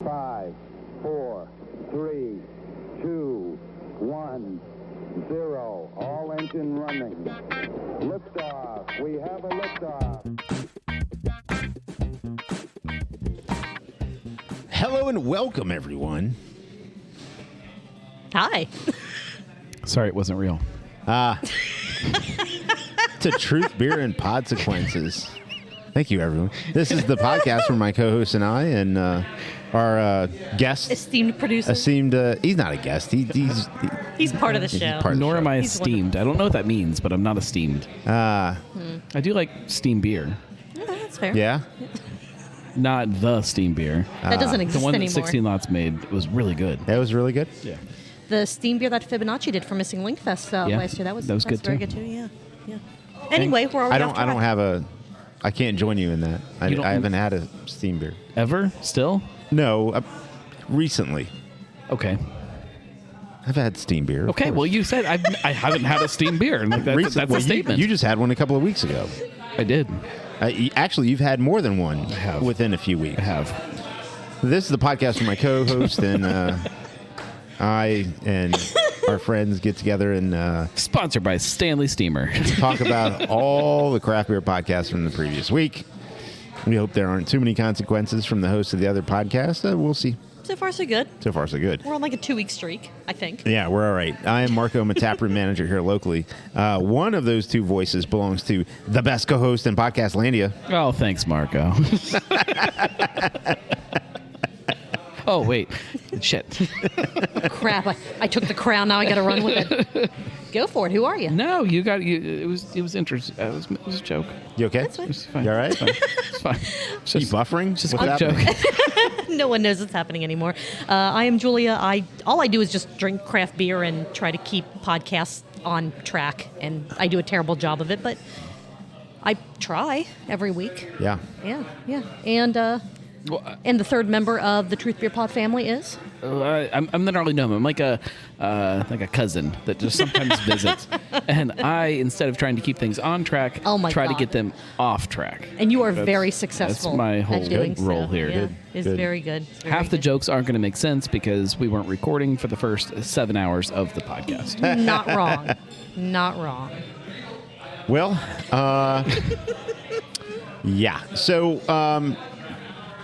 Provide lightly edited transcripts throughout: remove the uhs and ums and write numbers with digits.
5, 4, 3, 2, 1, 0. All engine running. Liftoff. We have a liftoff. Hello and welcome, everyone. Hi. Sorry, it wasn't real. To Truth, Beer, and Podsequences. Thank you, everyone. This is the podcast where my co-host and I and our guest, Esteemed producer. he's not a guest. He's part of the show. Nor am I He's esteemed. I don't know what that means, but I'm not esteemed. I do like steam beer. Yeah, that's fair. yeah. Not the steam beer. That doesn't The exist one that anymore. 16 Lots made was really good. That was really good. Yeah. The steam beer that Fibonacci did for Missing Link Fest last year. That was good very too. good too. Yeah. Anyway, we're already off track. I can't join you in that. I haven't had a steam beer. Ever? Still? No, recently. Okay. I've had steam beer. of Okay. course. Well, you said I haven't had a steam beer. And that's Well, a statement. You just had one a couple of weeks ago. I did. Actually, you've had more than one have. within a few weeks. I have. This is the podcast where my co-host and I and our friends get together and Sponsored by Stanley Steamer. talk about all the craft beer podcasts from the previous week. We hope there aren't too many consequences from the host of the other podcast. We'll see. So far, so good. So far, so good. We're on like a 2-week streak, I think. Yeah, we're all right. I am Marco. I'm a taproom manager here locally. One of those two voices belongs to the best co-host in Podcast Landia. Oh, thanks, Marco. Oh, wait. Shit. Crap! I took the crown. Now I got to run with it. Go for it. Who are you? No, you got you. It was interesting. It was a joke. You okay? That's fine. It was fine. You all right? It's fine. It's You just, buffering? just a What's quick happening? joke. No one knows what's happening anymore. I am Julia. All I do is just drink craft beer and try to keep podcasts on track, and I do a terrible job of it, but I try every week. Yeah. Yeah. And the third member of the Truth Beer Pod family is? I'm not really known. I'm like a cousin that just sometimes visits, and I, instead of trying to keep things on track, Oh my try to God. get them off track. And you are very successful That's my whole at doing role so. here. Yeah, Good. it's Good. very good. It's very Half the good. jokes aren't going to make sense because we weren't recording for the first 7 hours of the podcast. Not wrong. Not wrong. Well, yeah. So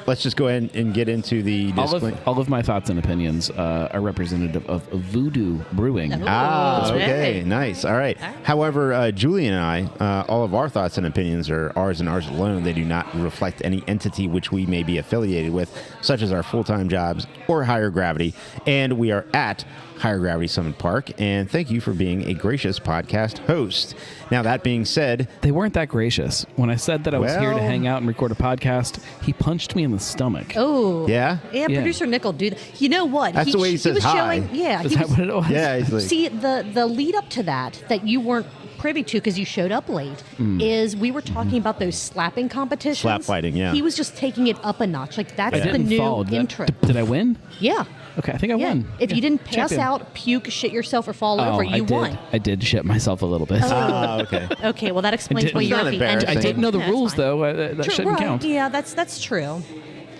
let's just go ahead and get into the disclaimer. All of my thoughts and opinions are representative of Voodoo Brewing. Oh. Okay, Hey. nice. All right. All right. However, Julie and I, all of our thoughts and opinions are ours and ours alone. They do not reflect any entity which we may be affiliated with, such as our full-time jobs or Higher Gravity. And we are at Higher Gravity Summit Park. And thank you for being a gracious podcast host. Now, that being said, They weren't that gracious. When I said that I was here to Well- hang out and record a podcast, he punched me in the stomach. Oh. yeah? Yeah, Yeah. producer Nickel, dude. You know what? That's the way he says was hi. showing, yeah. Is he that was- what it was? Yeah, he's like, See, the lead up to that you weren't privy to because you showed up late is we were talking about those slapping competitions. Slap fighting, yeah. He was just taking it up a notch. Like, that's I the didn't new follow. intro. Did I win? Yeah. Okay, I think I Yeah. won. If you didn't pass Champion. out, puke, shit yourself, or fall over, I you did. won. I did shit myself a little bit. oh, okay. Okay, well, that explains didn't- why It's you're not at the end. embarrassing. I didn't know the That's rules, fine. though. That True, shouldn't right. count. Yeah, that's true.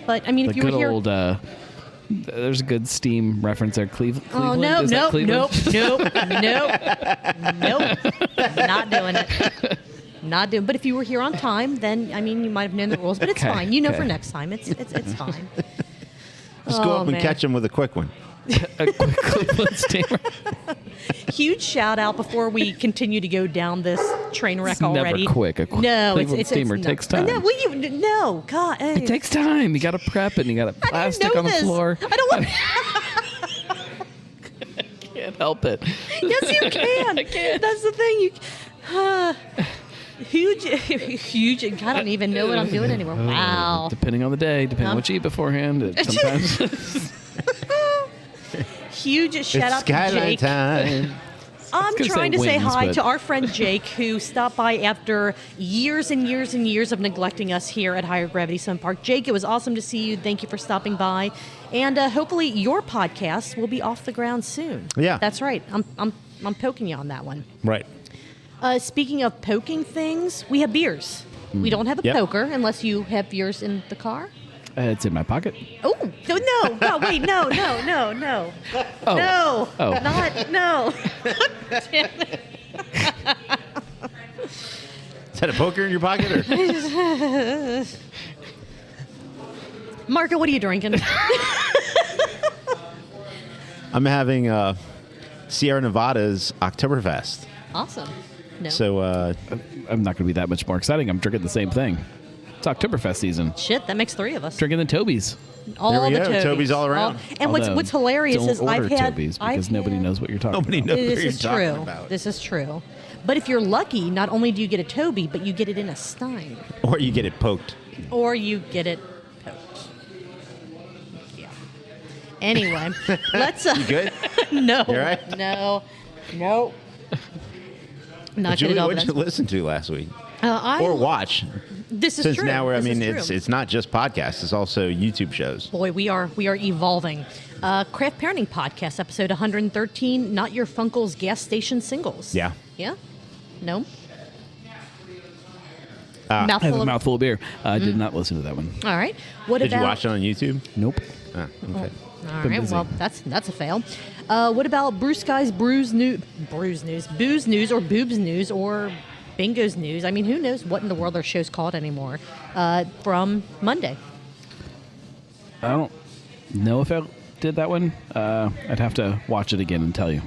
But I mean, The if you good were here, old, there's a good Steam reference there. Cleveland. oh no, Is that nope, Cleveland? nope, not doing it. Not doing. But if you were here on time, then I mean, you might have known the rules. But it's Okay, fine. You know, okay. for next time, it's fine. Just go Oh, up and man. catch him with a quick one. A quick Cleveland Steamer. Huge shout out before we continue to go down this train wreck It's never already. quick. A No, Cleveland it's Steamer no. takes time. No, no, God, hey. It takes time. You got to prep it. And you got I didn't plastic know on the this. floor. I don't want. Can't help it. Yes, you can. I can't. That's the thing. Huge. And I don't even know what I'm doing anymore. Wow. Depending on the day, depending on what you eat beforehand, sometimes. Huge shout out to Skyline Jake. time. I'm gonna trying say to say wings, hi but- to our friend Jake, who stopped by after years and years and years of neglecting us here at Higher Gravity Sun Park. Jake, it was awesome to see you. Thank you for stopping by, and hopefully your podcast will be off the ground soon. Yeah. That's right. I'm poking you on that one. Right. Speaking of poking things, we have beers. We don't have a Yep. poker unless you have yours in the car. It's in my pocket. Oh, no, wait, no. Oh. No, not, no. Damn it. Is that a poker in your pocket? Or? Marco, what are you drinking? I'm having Sierra Nevada's Oktoberfest. Awesome. No. So, I'm not going to be that much more exciting. I'm drinking the same thing. It's Oktoberfest season. Shit, that makes three of us. Drinking the Tobies. All There we the go. Tobies. Tobies all around. And Although, what's hilarious don't is I've order had Tobies because nobody knows what you're talking Nobody about. knows. This what you're is talking true. about. This is true. But if you're lucky, not only do you get a Toby, but you get it in a stein, Or you get it poked. or you get it poked. Yeah. Anyway, let's. You good? No. You all right? No. No. Not Julie, good at all. what did you listen to last week? Or watch? This is Since true. now, This is true. it's not just podcasts; it's also YouTube shows. Boy, we are evolving. Craft Parenting Podcast, episode 113. Not your Funkle's gas station singles. Yeah. Yeah. No. I have Mouthful a of. mouthful of beer. I did not listen to that one. All right. What Did about? you watch it on YouTube? Nope. Ah, okay. All Been right. busy. Well, that's a fail. What about Brew Skies, Booze News, or Boobs News, or Bingo's News? I mean, who knows what in the world their show's called anymore? From Monday. I don't know if I did that one. I'd have to watch it again and tell you.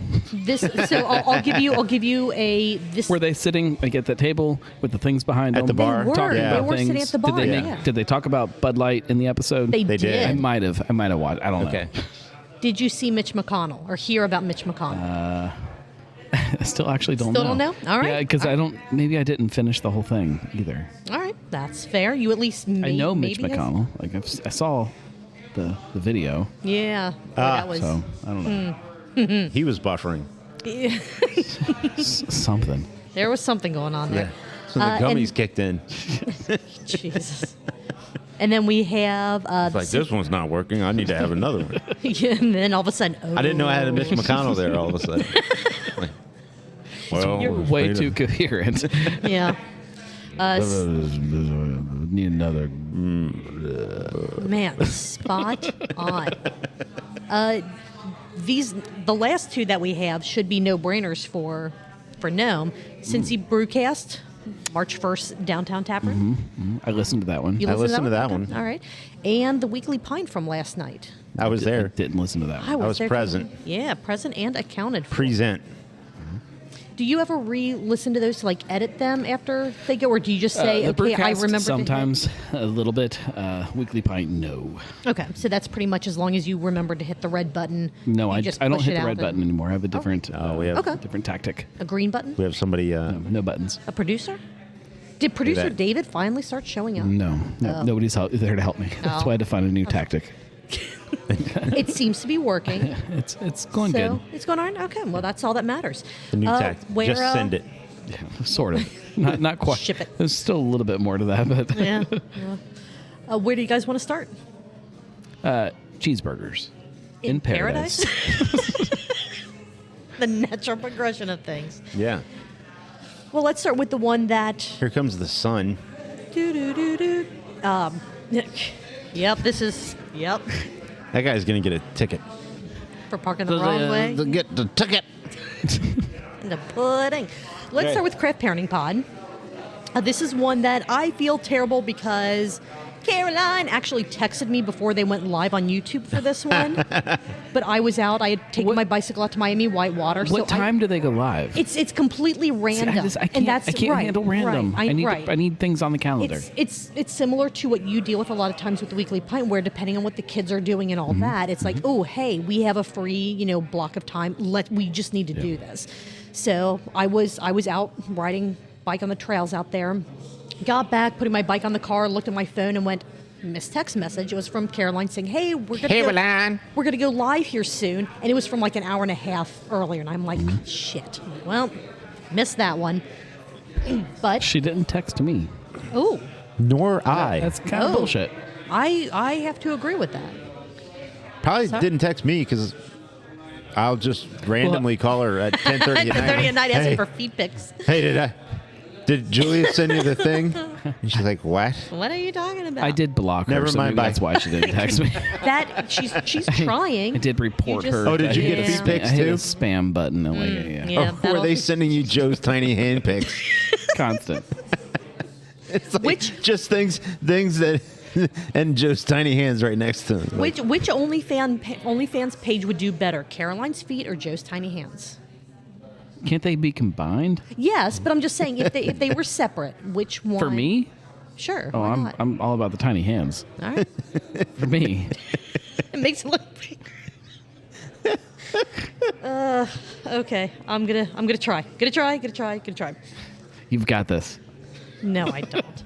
So I'll give you a this. Were they sitting like at the table with the things behind At them? the bar? They were. Talking They about were things. sitting at the bar. Yeah. Did they talk about Bud Light in the episode? They They did. I did. might have watched. I don't Okay. know. Did you see Mitch McConnell or hear about Mitch McConnell? I still actually don't Still know. don't know? All right. Yeah, because I don't. Maybe I didn't finish the whole thing either. All right, that's fair. You at least I know Mitch maybe has- McConnell. Like I saw the video, Yeah, that was so I don't know. He was buffering. Something. there was something going on there. So the and- gummies kicked in. Jesus. And then we have It's like, this one's not working. I need to have another one. yeah, and then all of a sudden, I didn't know I had a Mitch McConnell there all of a sudden. Like, well, You're way too coherent. Yeah. Need another. Man, spot on. The last two that we have should be no-brainers for Gnome. Cincy Brewcast, March 1st, downtown Taproom. I listened to that one. You I listened listened to that Okay. one. All right. And the Weekly Pint from last night. I was I there. didn't listen to that one. I was there too. present. Yeah, present and accounted for. Present. Do you ever re-listen to those to like edit them after they go, or do you just say, The okay, I Brewcast remember to hit- sometimes a little bit. Weekly Pint, no. Okay, so that's pretty much as long as you remember to hit the red button. No, you I just don't push hit it the red out button and- anymore. I have a different. We have Okay. different tactic. A green button? we have somebody. No buttons. A producer? Did producer that. David finally start showing up? No, Oh. nobody's there to help me. That's Oh. why I had to find a new tactic. It seems to be working. It's going So it's going on. Okay, well that's all that matters. The new tactic. Where, Just send it. good. Sort of. Not quite. Ship it. There's still a little bit more to that, but Yeah. Where do you guys want to start? cheeseburgers in paradise. The natural progression of things. Yeah. Well, let's start with the one that. Here comes the sun. Doo-doo-doo-doo. Yep, this is. Yep. That guy's gonna get a ticket. For parking the wrong way. Get the ticket. And the pudding. Let's Okay. start with Craft Parenting Pod. This is one that I feel terrible because Caroline actually texted me before they went live on YouTube for this one. But I was out. I had taken What- my bicycle out to Miami Whitewater. What time do they go live? It's completely random. I can't, and that's I can't right, handle random. Right, I need things on the calendar. It's similar to what you deal with a lot of times with the Weekly Pint, where depending on what the kids are doing and all that, it's like, oh, hey, we have a free block of time. We just need to do this. So I was out riding bike on the trails out there. Got back, putting my bike on the car, looked at my phone, and went. Missed text message. It was from Caroline saying, "Hey, we're gonna go live here soon," and it was from like an hour and a half earlier. And I'm like, "Shit!" I'm like, well, missed that one. But She didn't text me. oh, Nor I. That's kind of Oh. bullshit. I have to agree with that. Probably Sorry? didn't text me because I'll just randomly call her at 10:30 at night. 10:30 at night asking Hey, for feed pics. hey, did Did Julia send you the thing? And she's like, what? What are you talking about? I did block her. Never so mind, maybe bye. that's why she didn't text me. That she's trying. I did report You just- her. Oh, did you get I hit feed a pics I hit too? a spam button. I'm like, yeah. Yeah, Or were that'll- they sending you Joe's tiny hand pics? Constant. It's like Which- just things that, and Joe's tiny hands right next to him. Like, Which OnlyFans page would do better, Caroline's feet or Joe's tiny hands? Can't they be combined? Yes, but I'm just saying if they were separate, which one? For me? Sure. Oh, why not? I'm all about the tiny hands. All right. For me. It makes it look bigger. Okay. I'm gonna try. Gonna try. You've got this. No, I don't.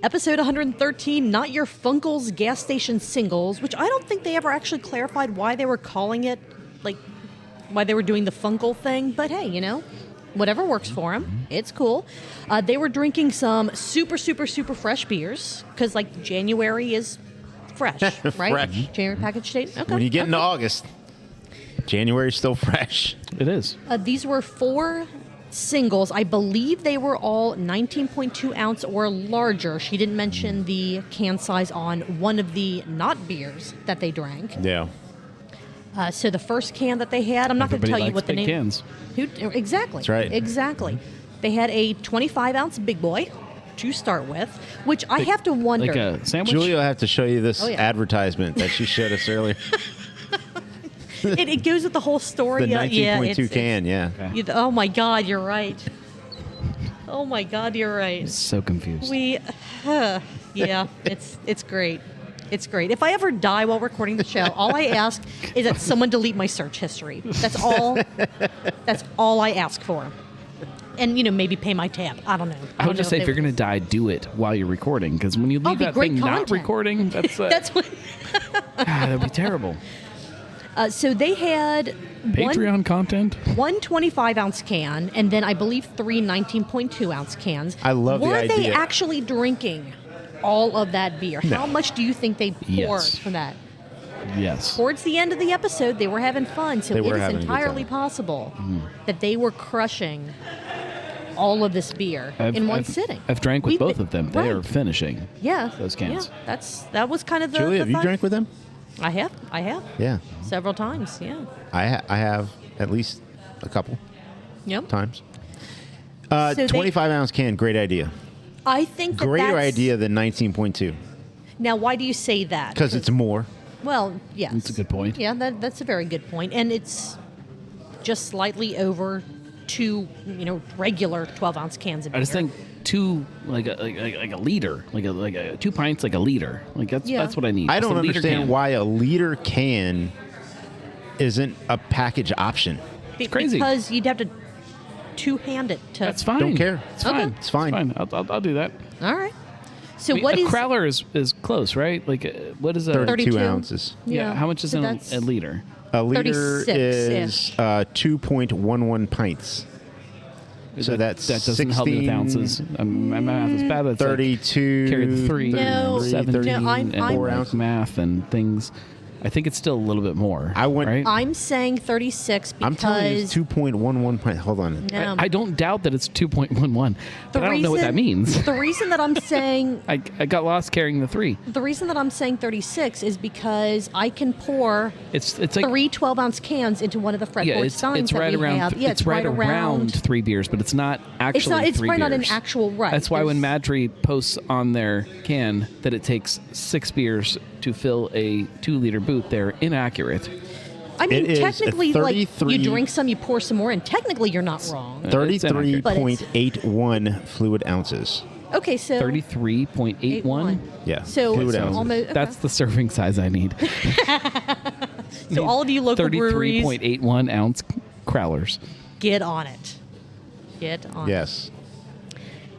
Episode 113, Not Your Funkle's Gas Station Singles, which I don't think they ever actually clarified why they were calling it, like, why they were doing the Funcle thing. But hey, whatever works for them. It's cool. They were drinking some super, super, super fresh beers because, like, January is fresh, right? Fresh. January package date. Okay. when you get into okay. August, January's still fresh. It is. These were 4 singles. I believe they were all 19.2 ounce or larger. She didn't mention the can size on one of the not beers that they drank. Yeah. So the first can that they had, I'm not going to Everybody tell you likes what the big name. cans. Exactly. That's right. Exactly. They had a 25 ounce big boy to start with, which I have to wonder. Like a sandwich? Julia will have to show you this Oh, yeah. advertisement that she showed us earlier. it goes with the whole story. The 19.2 can, yeah. Oh my God, you're right. Oh my God, you're right. So confused. Yeah, it's great. It's great. If I ever die while recording the show, all I ask is that someone delete my search history. That's all. That's all I ask for. And maybe pay my tab. I don't know. I would just say if you're going to die, do it while you're recording. Because when you leave be that great thing not content. recording, that's That's what. that'd be terrible. So they had Patreon content. one 25 ounce can, and then I believe 3 19.2 ounce cans. I love the Were they idea. actually drinking all of that beer? No. How much do you think they poured Yes. for that? Yes. Towards the end of the episode, they were having fun, so They it were is having a good entirely time. possible that they were crushing all of this beer in one sitting. I've drank with We- both of them. They right. are finishing. Yeah, those cans. Yeah, that was kind of the. Julia, the have you thought. drank with them? I have Yeah. several times. Yeah. I have at least a couple Yep. times. So they- 25 ounce can, great idea. I think that Greater that's, idea than 19.2 Now, why do you say that? because it's more. Well, yes. That's a good point. Yeah, that's a very good point, and it's just slightly over 2, regular 12 ounce cans of beer. I just think 2 like a liter, like a 2 pints, like a liter. Like that's what I need. I Just don't a liter understand can. why a liter can isn't a package option. crazy. Because you'd have to two-hand it to. That's fine. Don't care. It's Okay. fine. It's fine. I'll do that. All right. So I mean, what a is crowler is close, right? Like what is a 32 32? ounces. Yeah. How much is So in that's- a liter? A liter 36-ish. is 2.11 pints. So that's that doesn't help me with 16, ounces. My math is bad. That's 32. Carry the 3, No. 17, No, I'm- and I'm- 4 like ounces. math and things. I think it's still a little bit more. I went- Right? I'm saying 36 because I'm telling you, it's 2.11 pints. Hold on. No. I don't doubt that it's 2.11, The but I don't know what that means. The reason that I'm saying I got lost carrying the 3. the reason that I'm saying 36 is because I can pour It's like 3 12-ounce cans into one of the fretboard yeah, it's steins right that we around. have. Yeah, it's right around 3 beers, but it's not actually. It's not. It's 3 right not an beers. actual right. That's why when There's- Madry posts on their can that it takes 6 beers to fill a 2-liter boot, they're inaccurate. I mean, It is technically, like you 33 drink some, you pour some more, and technically you're not wrong. 33.81 fluid ounces. Okay, so 33.81. Yeah. So, fluid so ounces. almost. Okay. That's the serving size I need. So all of you local breweries, 33.81 ounce crowlers. get on it. Get on. Yes.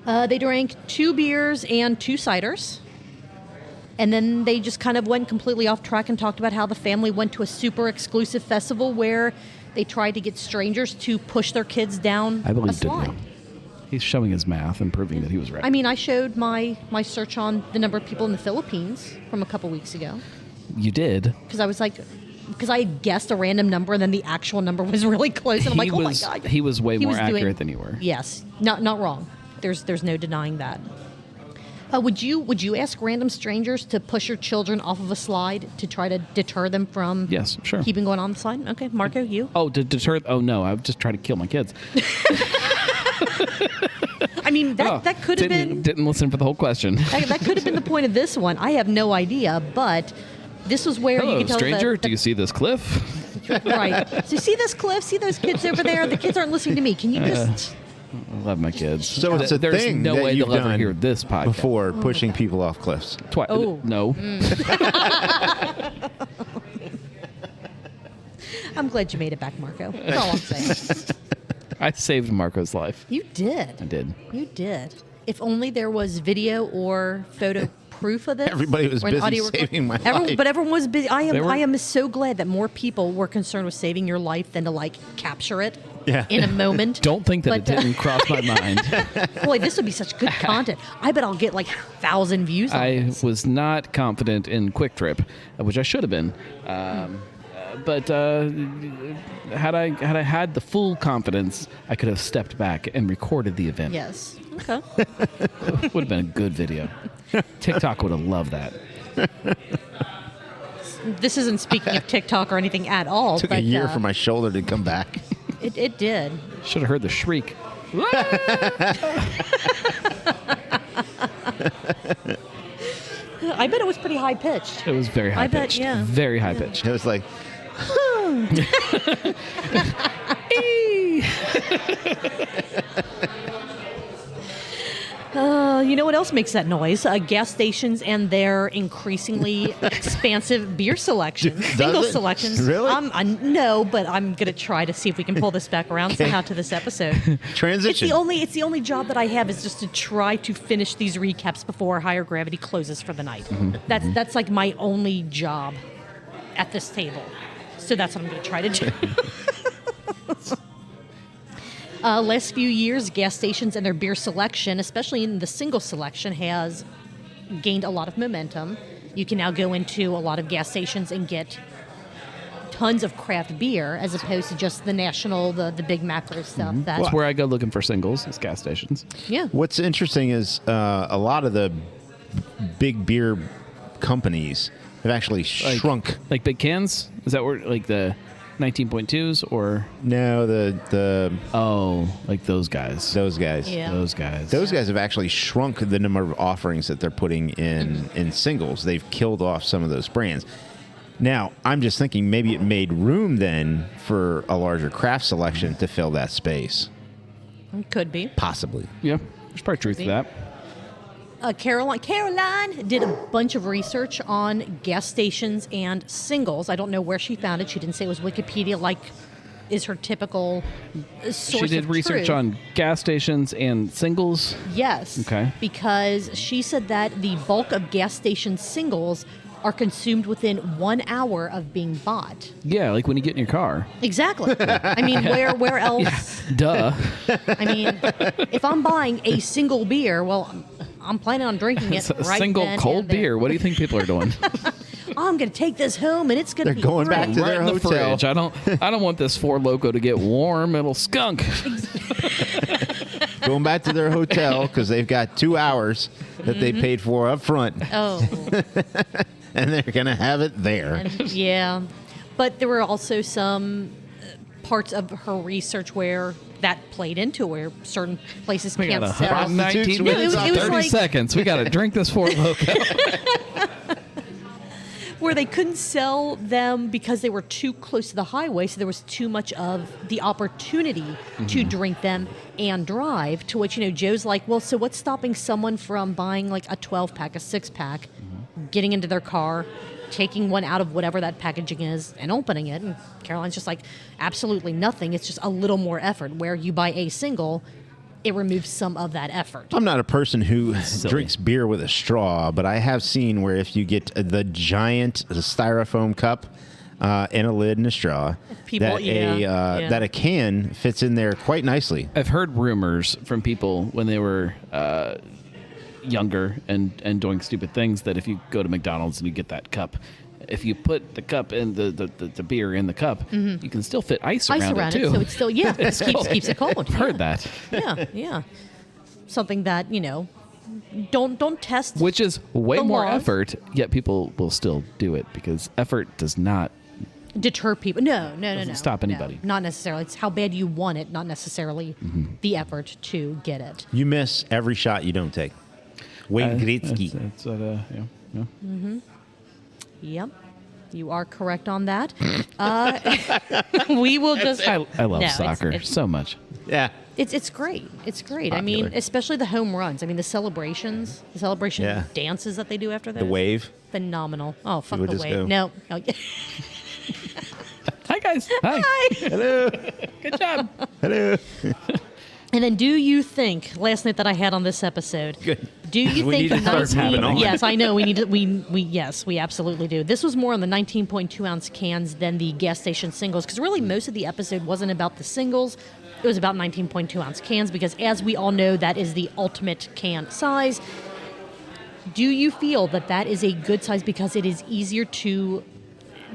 it. They drank 2 beers and 2 ciders. And then they just kind of went completely off track and talked about how the family went to a super exclusive festival where they tried to get strangers to push their kids down I a believed it slide. now. He's showing his math and proving that he was right. I mean, I showed my search on the number of people in the Philippines from a couple weeks ago you did. because I was like, because I had guessed a random number and then the actual number was really close, and I'm like, oh my god, He was way He more was doing- accurate than you were. Yes, not wrong. There's no denying that. Would you ask random strangers to push your children off of a slide to try to deter them from Yes, sure. keeping going on the slide? Okay, Marco, you? Oh, to deter? Oh no, I would just try to kill my kids. I mean, that could have been Didn't listen for the whole question. that could have been the point of this one. I have no idea, but this was where Hello, you can tell stranger. Do you see this cliff? right. So you see this cliff? See those kids over there? The kids aren't listening to me. Can you just? I love my kids. So it's a There's thing no that way you've they'll ever done hear this podcast. before pushing people off cliffs. Twice. Oh. No. I'm glad you made it back, Marco. That's all I'm saying. I saved Marco's life. You did. I did. You did. If only there was video or photo proof of this. Everybody was or an busy audio saving my life. But everyone was busy. I They were- am so glad that more people were concerned with saving your life than to like capture it in a moment. Don't think that it But, didn't cross my mind. Boy, this would be such good content. I bet I'll get like 1,000 views on I this. was not confident in Quick Trip, which I should have been. But had I had the full confidence, I could have stepped back and recorded the event. Yes. Okay. It would have been a good video. TikTok would have loved that. This isn't speaking of TikTok or anything at all. Took but, a year for my shoulder to come back. It did. Should have heard the shriek. I bet it was pretty high pitched. It was very high I bet, pitched. yeah. Very high pitched. It was like, You know what else makes that noise? Gas stations and their increasingly expansive beer selection, single it? selections. Really? No, but I'm gonna try to see if we can pull this back around somehow to this episode. transition. It's the only job that I have is just to try to finish these recaps before Higher Gravity closes for the night. Mm-hmm. That's like my only job at this table. So that's what I'm gonna try to do. Last few years, gas stations and their beer selection, especially in the single selection, has gained a lot of momentum. You can now go into a lot of gas stations and get tons of craft beer as opposed to just the national, the big macro stuff. That's where I go looking for singles, is gas stations. Yeah. What's interesting is a lot of the big beer companies have actually shrunk. Like big cans? Is that where, like the 19.2s or? No, Like those guys. those guys. Yeah. Those guys. Those guys have actually shrunk the number of offerings that they're putting in singles. They've killed off some of those brands. Now, I'm just thinking maybe it made room then for a larger craft selection to fill that space. Could be. Possibly. Yeah, there's probably truth to that. Caroline did a bunch of research on gas stations and singles. I don't know where she found it. She didn't say it was Wikipedia, like is her typical source She did of research truth. on gas stations and singles. Yes. Okay. Because she said that the bulk of gas station singles are consumed within 1 hour of being bought. Yeah, like when you get in your car. Exactly. I mean, where else? Duh. I mean, if I'm buying a single beer, well, I'm planning on drinking it It's a right single then cold and there. beer. What do you think people are doing? I'm going to take this home, and it's going to They're be going great. back to right their in the hotel. fridge. I don't want this Four Loko to get warm. It'll skunk. Going back to their hotel because they've got 2 hours that they paid for up front, Oh, and they're going to have it there. yeah. But there were also some parts of her research where that played into where certain places We got can't a sell. hot 19 Prostitutes minutes, with it was 30 like- seconds. We got to drink this Four Loko. Where they couldn't sell them because they were too close to the highway, so there was too much of the opportunity to drink them and drive. To which, Joe's like, well, so what's stopping someone from buying like a 12-pack, a 6-pack, getting into their car, taking one out of whatever that packaging is, and opening it? And Caroline's just like, absolutely nothing. It's just a little more effort. Where you buy a single, it removes some of that effort. I'm not a person who Silly. drinks beer with a straw, but I have seen where if you get the giant styrofoam cup and a lid and a straw, People- that yeah. that a can fits in there quite nicely. I've heard rumors from people when they were younger and doing stupid things that if you go to McDonald's and you get that cup, if you put the cup in the beer in the cup, you can still fit ice around it too. so it's still, it keeps it cold. I've heard that. Yeah. something that, don't test. Which is way the more laws. effort, yet people will still do it because effort does not. Deter people. No. stop anybody. No, not necessarily. It's how bad you want it, not necessarily the effort to get it. You miss every shot you don't take. Wayne Gretzky. Yep. You are correct on that. We will just. I love No, soccer it's- so much. Yeah. It's great. It's great. I mean, Popular. especially the home runs. I mean, the celebration Yeah. dances that they do after that. The wave. Phenomenal. Oh, fuck would the just wave. go- No. Hi, guys. Hi. Hello. Good job. Hello. And then, do you think last night that I had on this episode? Good. Do you We think need to start 19? moving on. Yes, I know. We need to. Yes, we absolutely do. This was more on the 19.2 ounce cans than the gas station singles, because really most of the episode wasn't about the singles. It was about 19.2 ounce cans, because as we all know, that is the ultimate can size. Do you feel that that is a good size because it is easier to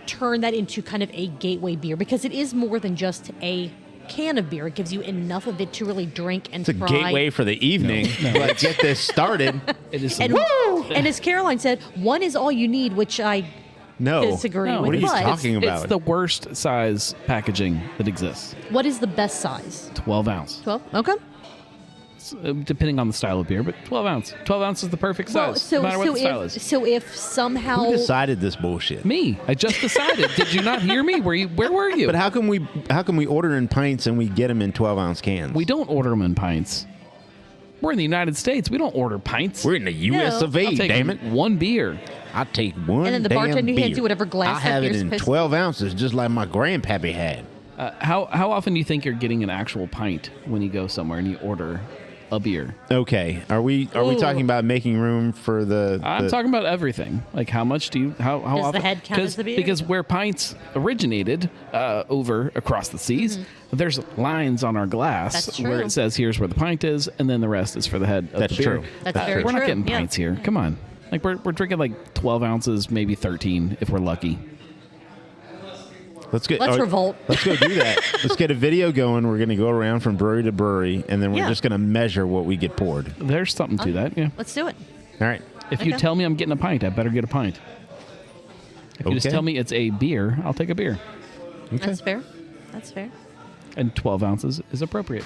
turn that into kind of a gateway beer, because it is more than just a can of beer? It gives you enough of it to really drink and It's a try. gateway for the evening. Let's get this started. It is. And, and as Caroline said, one is all you need, which I No. disagree No, with. What are you but talking about? It's the worst size packaging that exists. what is the best size? 12 ounce. 12? Okay. Depending on the style of beer, but 12 ounce. 12 ounce is the perfect size, no matter what the style is. So if somehow Who decided this bullshit? Me. I just decided. Did you not hear me? Where were you? But how can we order in pints and we get them in 12-ounce cans? We don't order them in pints. We're in the United States. We don't order pints. We're in the U.S. of A. I'll take Damn it! one beer. I take one. And then the damn bartender beer. hands you whatever glass I that have it beer's in supposed to- 12 ounces, just like my grandpappy had. How often do you think you're getting an actual pint when you go somewhere and you order a beer? Okay, are we Ooh. talking about making room for the? I'm talking about everything. Like how much do you? How Does the often? head count as the beer? Because where pints originated over across the seas, there's lines on our glass That's where true. it says here's where the pint is, and then the rest is for the head of That's the beer. true. That's very We're not true, getting yeah. pints here. Come on. Like we're drinking like 12 ounces, maybe 13 if we're lucky. Let's Let's revolt. Let's go do that. Let's get a video going. We're going to go around from brewery to brewery, and then we're Yeah. just going to measure what we get poured. There's something to that. Yeah. Let's do it. All right. If you Okay. tell me I'm getting a pint, I better get a pint. If you just Okay. tell me it's a beer, I'll take a beer. That's fair. That's fair. And 12 ounces is appropriate.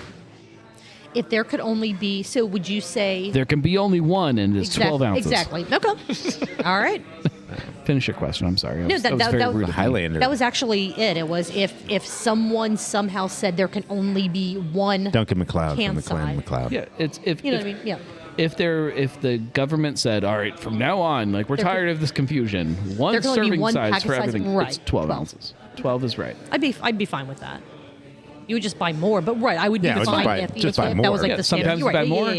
If there could only be, so would you say There can be only one, and it's 12 ounces. Exactly. Okay. All right. Finish your question. I'm sorry. No, that was was very rude of me. Highlander. That was actually it. It was if someone somehow said there can only be one Duncan McLeod can from the clan side. McLeod. Yeah, it's if You know if, what I mean? Yeah. if the government said, all right, from now on, like we're There tired of this confusion, one there can only be serving one size package for size, everything, right, it's 12 12. ounces. 12 is right. I'd be fine with that. You would just buy more, but right, I would Yeah, be just fine buy- if, just if buy that more. was like Yeah, the standard. sometimes You're you right. buy more.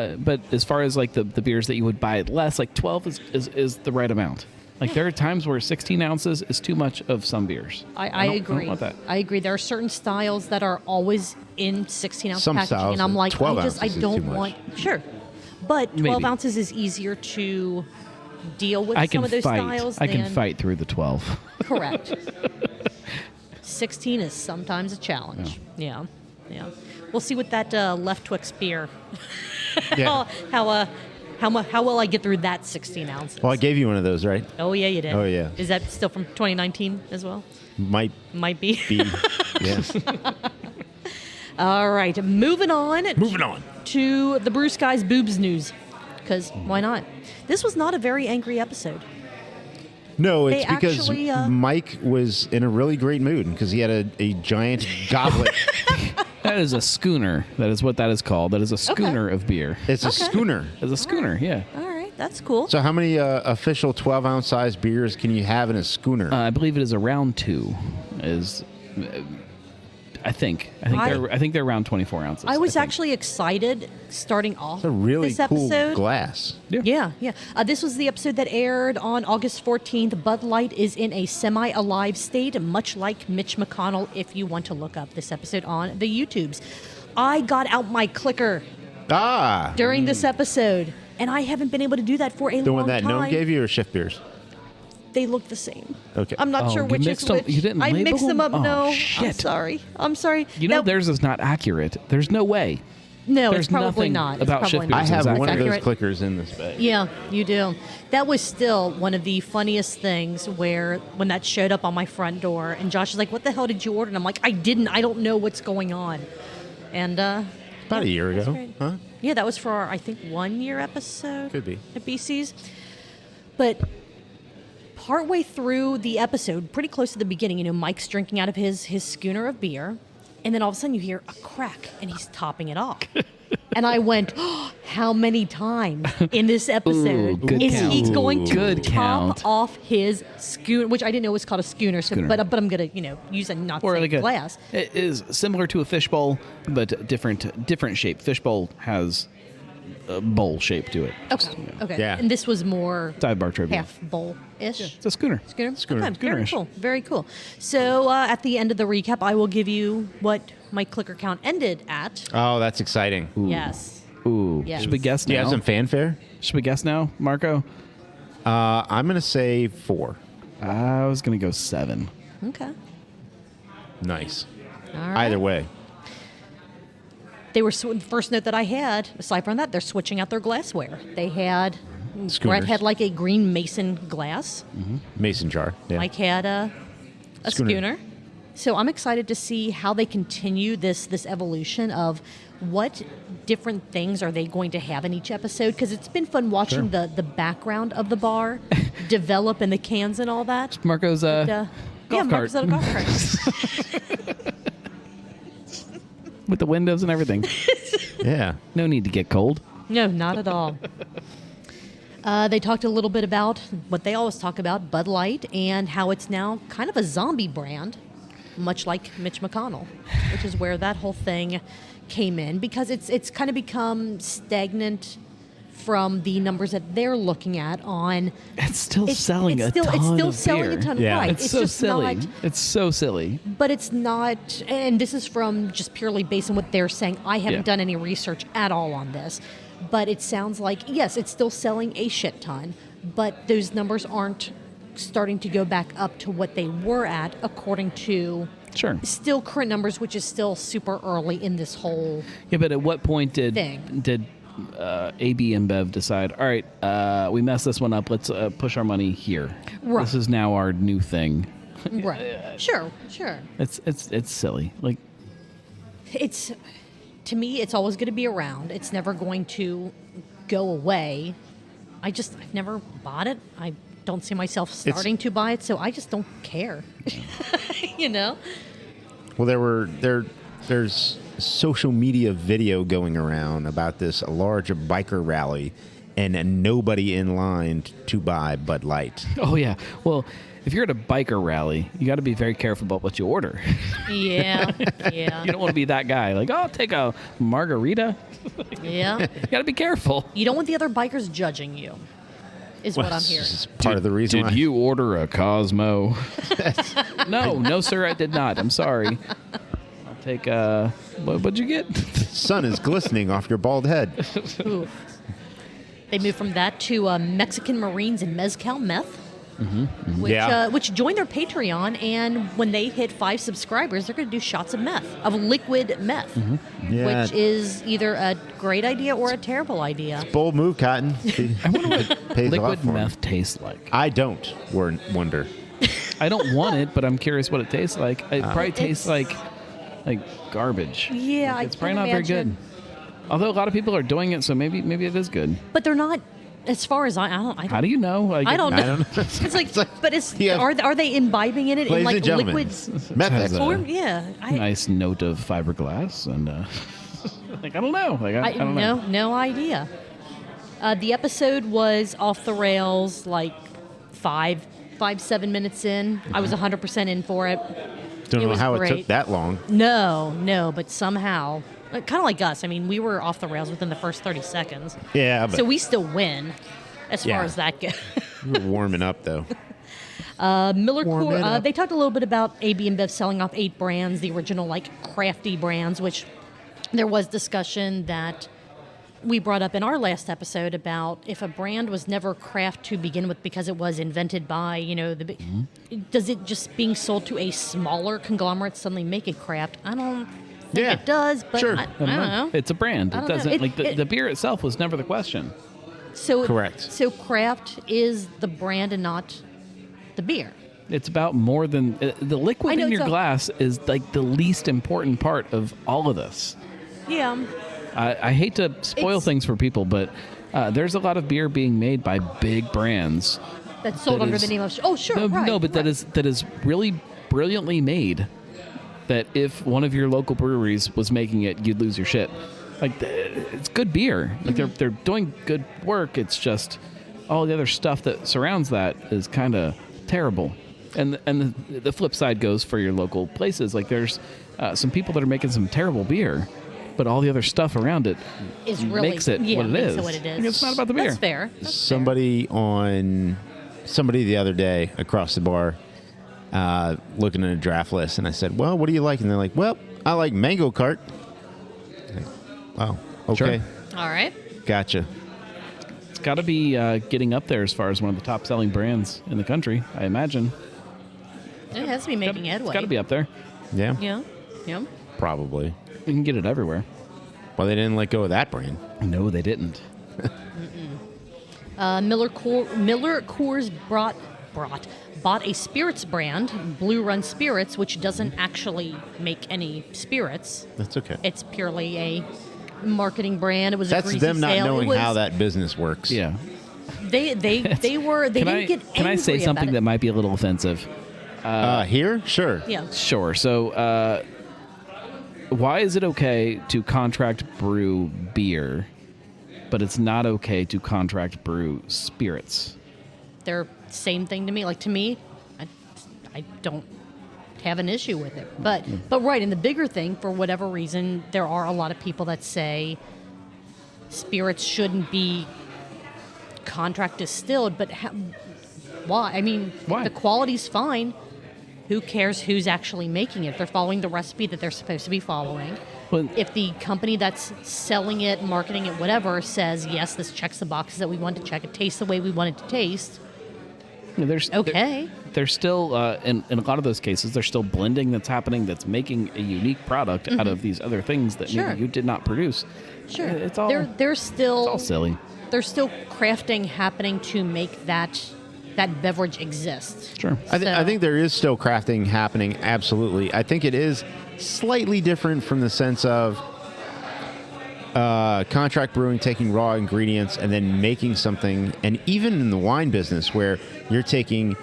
Yeah. But as far as like the beers that you would buy at less, like 12 is the right amount. Like there are times where 16 ounces is too much of some beers. I don't agree. want that. I agree. There are certain styles that are always in 16 ounce Some packaging, styles and I'm are like, 12 I ounces is don't too much. want. Sure, but 12 Maybe. ounces is easier to deal with I some can of those fight. styles. I can than- fight through the 12. Correct. 16 is sometimes a challenge. Yeah. We'll see with that Left Twix beer. Yeah. How will I get through that 16 ounces? Well, I gave you one of those, right? Oh yeah, you did. Oh, yeah. Is that still from 2019 as well? Might Might be. be. Yeah. All right, moving on. Moving on. To the Brew Skies boobs news, because why not? This was not a very angry episode. No, They it's because actually, Mike was in a really great mood because he had a giant goblet. That is a schooner. That is what that is called. That is a schooner of beer. It's a schooner. It's a schooner, yeah. All right, that's cool. So how many official 12-ounce size beers can you have in a schooner? I believe it is around 2. I think they're around 24 ounces. I was think. actually excited starting off It's a really this cool episode. glass. Yeah. This was the episode that aired on August 14th. Bud Light is in a semi-alive state, much like Mitch McConnell, if you want to look up this episode on the YouTubes. I got out my clicker during this episode, and I haven't been able to do that for a The long one that time. Gnome gave you or Shift Beers? They look the same. Okay. I'm not Oh, sure you which is mixed them- which. you didn't I label mixed them up. them? Oh, No, I'm shit. sorry. I'm sorry. You know Now, theirs is not accurate. There's no way. No, There's it's probably nothing not. It's about probably shift not. I have Exactly. one of those Accurate. clickers in this bag. Yeah, you do. That was still one of the funniest things when that showed up on my front door and Josh is like, "What the hell did you order?" And I'm like, "I didn't. I don't know what's going on." And About a year ago, great. huh? yeah, that was for our, I think, 1 year episode. Could be. At BC's. But partway through the episode, pretty close to the beginning, Mike's drinking out of his schooner of beer, and then all of a sudden you hear a crack, and he's topping it off. And I went, oh, how many times in this episode good is count. he going to Good top count. off his schooner, which I didn't know was called a schooner, so, Schooner. but I'm going to, use a not Or saying like a glass. It is similar to a fishbowl, but different shape. Fishbowl has a bowl shape to it. Okay. Yeah. And this was more Dive bar trivia. half bowl-ish. It's a schooner. Schooner? Schooner. Okay, very Schoonerish. cool. Very cool. So at the end of the recap, I will give you what my clicker count ended at. Oh, that's exciting. Yes. Ooh. Yes. Should we guess Do you now? have some fanfare? Should we guess now, Marco? I'm going to say 4. I was gonna go 7. Okay. Nice. All right. Either way. They were the first note that I had. Aside from that, they're switching out their glassware. They had Brett Schooners. had like a green mason glass. Mason jar. Yeah. Mike had a Schooner. schooner. So I'm excited to see how they continue this evolution of what different things are they going to have in each episode, because it's been fun watching the background of the bar develop and the cans and all that. Marco's Yeah, golf Marcus cart had a golf cart. with the windows and everything. Yeah. No need to get cold. No, not at all. They talked a little bit about what they always talk about, Bud Light, and how it's now kind of a zombie brand, much like Mitch McConnell, which is where that whole thing came in, because it's kind of become stagnant from the numbers that they're looking at on. It's still selling it's a still, ton it's still of selling beer. a ton, Yeah. right? It's so just silly. not. It's so silly. But it's not, and this is from just purely based on what they're saying. I haven't Yeah. done any research at all on this, but it sounds like, yes, it's still selling a shit ton, but those numbers aren't starting to go back up to what they were at according to Sure. still current numbers, which is still super early in this whole. Yeah, but at what point did Thing. AB and Bev decide? All right, we messed this one up. Let's push our money here. Right. This is now our new thing. Right. Sure. It's silly. Like, It's, to me, it's always going to be around. It's never going to go away. I've never bought it. I don't see myself starting to buy it, so I just don't care. Well, there's social media video going around about this large biker rally and nobody in line to buy Bud Light. oh yeah. Well, if you're at a biker rally, you got to be very careful about what you order. Yeah. You don't want to be that guy. Like, oh, I'll take a margarita. Yeah. You got to be careful. You don't want the other bikers judging you, is what I'm hearing. This is part of the reason why. Did you order a Cosmo? No, sir, I did not. I'm sorry. I'll take what'd you get? Sun is glistening off your bald head. Ooh. They moved from that to Mexican Marines and Mezcal Meth. Yeah. Which joined their Patreon, and when they hit 5 subscribers, they're going to do shots of meth, of liquid meth, Yeah. which is either a great idea or a terrible idea. Bold move, Cotton. I wonder what Pays a lot liquid for 'em. meth tastes like. I don't wonder. I don't want it, but I'm curious what it tastes like. It probably tastes like garbage. Yeah, Like, I it's probably can not very good. imagine. Although a lot of people are doing it, so maybe it is good. But they're not, as far as I don't. How do you know? Like, I don't know. I don't know. It's like, but it's Yeah. are they imbibing in it in Ladies like and gentlemen, liquid meth has expert. form? Yeah, Nice note of fiberglass and like I don't know. Like I don't know. no idea. The episode was off the rails like 7 minutes in. I was 100% in for it. Don't It know was how it great. took that long. No, but somehow, kind of like us. I mean, we were off the rails within the first 30 seconds. Yeah, but So we still win as far Yeah. as that goes. we were warming up though. Miller Warm it Coors, up. they talked a little bit about AB and Bev selling off 8 brands, the original like crafty brands, which there was discussion that we brought up in our last episode about if a brand was never craft to begin with because it was invented by, does it just being sold to a smaller conglomerate suddenly make it craft? I don't think Yeah. it does, but Sure. I don't know. It's a brand. I It don't know. doesn't like the beer itself was never the question. So Correct. So craft is the brand and not the beer. It's about more than the I liquid know in it's your a- glass is like the least important part of all of this. Yeah. I hate to spoil It's- things for people, but there's a lot of beer being made by big brands. That's sold That under is- the name of. Oh, sure. No, right, no, but right. that is really brilliantly made. That if one of your local breweries was making it, you'd lose your shit. Like it's good beer. Like they're doing good work. It's just all the other stuff that surrounds that is kind of terrible. And the flip side goes for your local places. Like there's some people that are making some terrible beer, but all the other stuff around it Is really makes it yeah, what it makes is. It what it is. Like, it's not about the beer. That's fair. That's Somebody the other day across the bar looking at a draft list, and I said, "Well, what do you like?" And they're like, "Well, I like Mango Cart." Wow. Okay. Sure. fair. All right. Gotcha. It's got to be getting up there as far as one of the top selling brands in the country, I imagine. It has to be making headway. It's got to be up there. Yeah. Yeah. Yeah. Probably. You can get it everywhere. Well, they didn't let go of that brand. No, they didn't. Miller Coors bought a spirits brand, Blue Run Spirits, which doesn't actually make any spirits. That's okay. It's purely a marketing brand. It was a That's greasy them not sale. knowing It was, how that business works. Yeah. They didn't get angry Can I say about something it. that might be a little offensive? Here? Sure. Yeah. Sure. So, why is it okay to contract brew beer, but it's not okay to contract brew spirits? They're same thing to me. Like to me, I don't have an issue with it. But right, in the bigger thing, for whatever reason, there are a lot of people that say spirits shouldn't be contract distilled. But why? I mean, Why? the quality's fine. Who cares who's actually making it? They're following the recipe that they're supposed to be following. Well, If the company that's selling it, marketing it, whatever, says, yes, this checks the boxes that we want to check, it tastes the way we want it to taste, there's okay. There's still in a lot of those cases, there's still blending that's happening that's making a unique product out of these other things that Sure. maybe you did not produce. Sure. It's all There's still it's all silly. there's still crafting happening to make that beverage exist. Sure. I think there is still crafting happening, absolutely. I think it is slightly different from the sense of contract brewing, taking raw ingredients and then making something, and even in the wine business where you're taking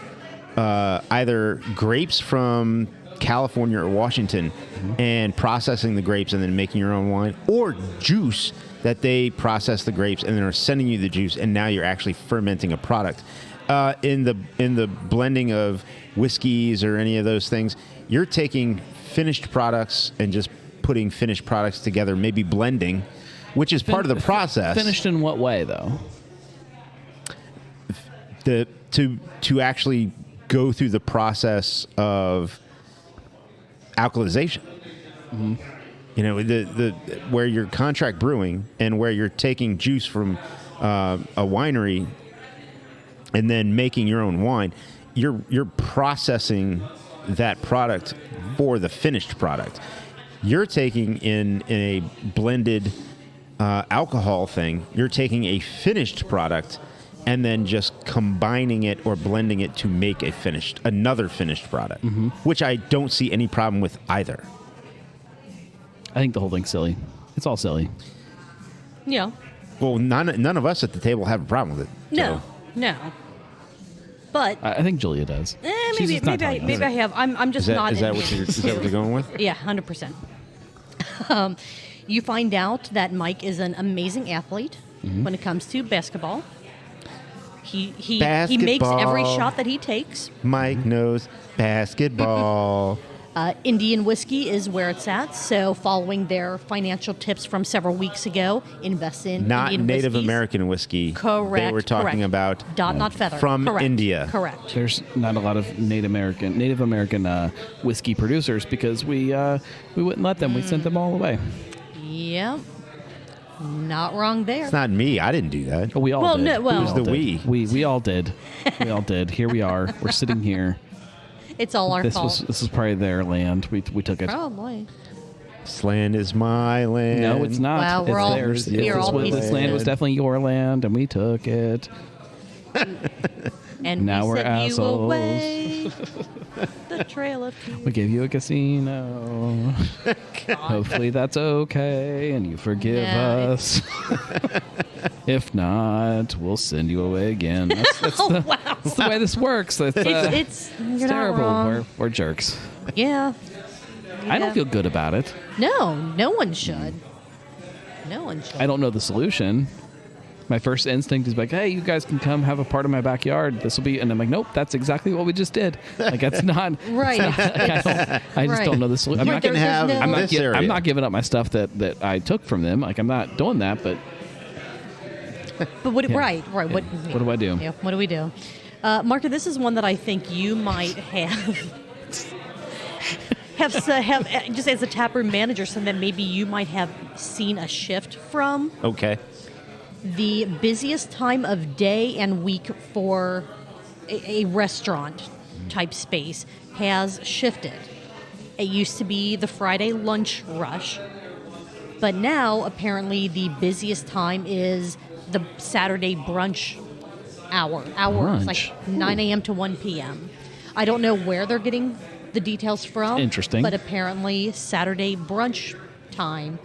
either grapes from California or Washington and processing the grapes and then making your own wine, or juice that they process the grapes and then are sending you the juice, and now you're actually fermenting a product. In the blending of whiskeys or any of those things, you're taking finished products and just putting finished products together, maybe blending, which is part of the process. Finished in what way, though? To actually go through the process of alkalization. Mm-hmm. You know, the where you're contract brewing and where you're taking juice from a winery and then making your own wine, you're processing that product for the finished product. You're taking in a blended alcohol thing, you're taking a finished product and then just combining it or blending it to make another finished product, which I don't see any problem with either. I think the whole thing's silly. It's all silly. Yeah. Well, none of us at the table have a problem with it. No. So. No. But I think Julia does. She's maybe just not maybe talking about I it. have. I'm just Is not. that what you're going with? Yeah, 100%. You find out that Mike is an amazing athlete when it comes to basketball. He makes every Basketball. shot that he takes. Mike knows basketball. Indian whiskey is where it's at. So, following their financial tips from several weeks ago, invest in Not Indian Native whiskeys. American whiskey. Correct. They were talking correct. about Not feather. from Correct, India. Correct. There's not a lot of Native American whiskey producers because we wouldn't let them. We sent them all away. Yep. Not wrong there. It's not me. I didn't do that. Oh, we all Well, did. no, well- We Who's all the did. we? We all did. We all did. Here we are. We're sitting here. It's all our fault. This was probably their land. We took it. Probably. This land is my land. No, it's not. Wow, it's we're all- theirs. we are all This land was definitely your land, and we took it. And Now we we're sent you assholes. away. The trail of tears. We gave you a casino. Hopefully that's okay, and you forgive Yeah, us. If not, we'll send you away again. That's Oh, the, wow. that's the way this works. It's, It's it's you're not terrible. wrong. We're jerks. Yeah. I don't Yeah. feel good about it. No one should. No one should. I don't know the solution. My first instinct is like, hey, you guys can come have a part of my backyard. This will be, and I'm like, nope, that's exactly what we just did. Like, that's not. Right. I just Right. don't know the solution. You I'm not can gonna- have there's no- I'm this not, area. I'm not giving up my stuff that I took from them. Like, I'm not doing that, but But what? Yeah. Right. Yeah. What do I do? Yeah. What do we do? Marco, this is one that I think you might have just as a taproom manager, something that maybe you might have seen a shift from. Okay. The busiest time of day and week for a restaurant type space has shifted. It used to be the Friday lunch rush, but now apparently the busiest time is the Saturday brunch hours, Brunch. like 9 a.m. to 1 p.m. I don't know where they're getting the details from. Interesting. But apparently Saturday brunch time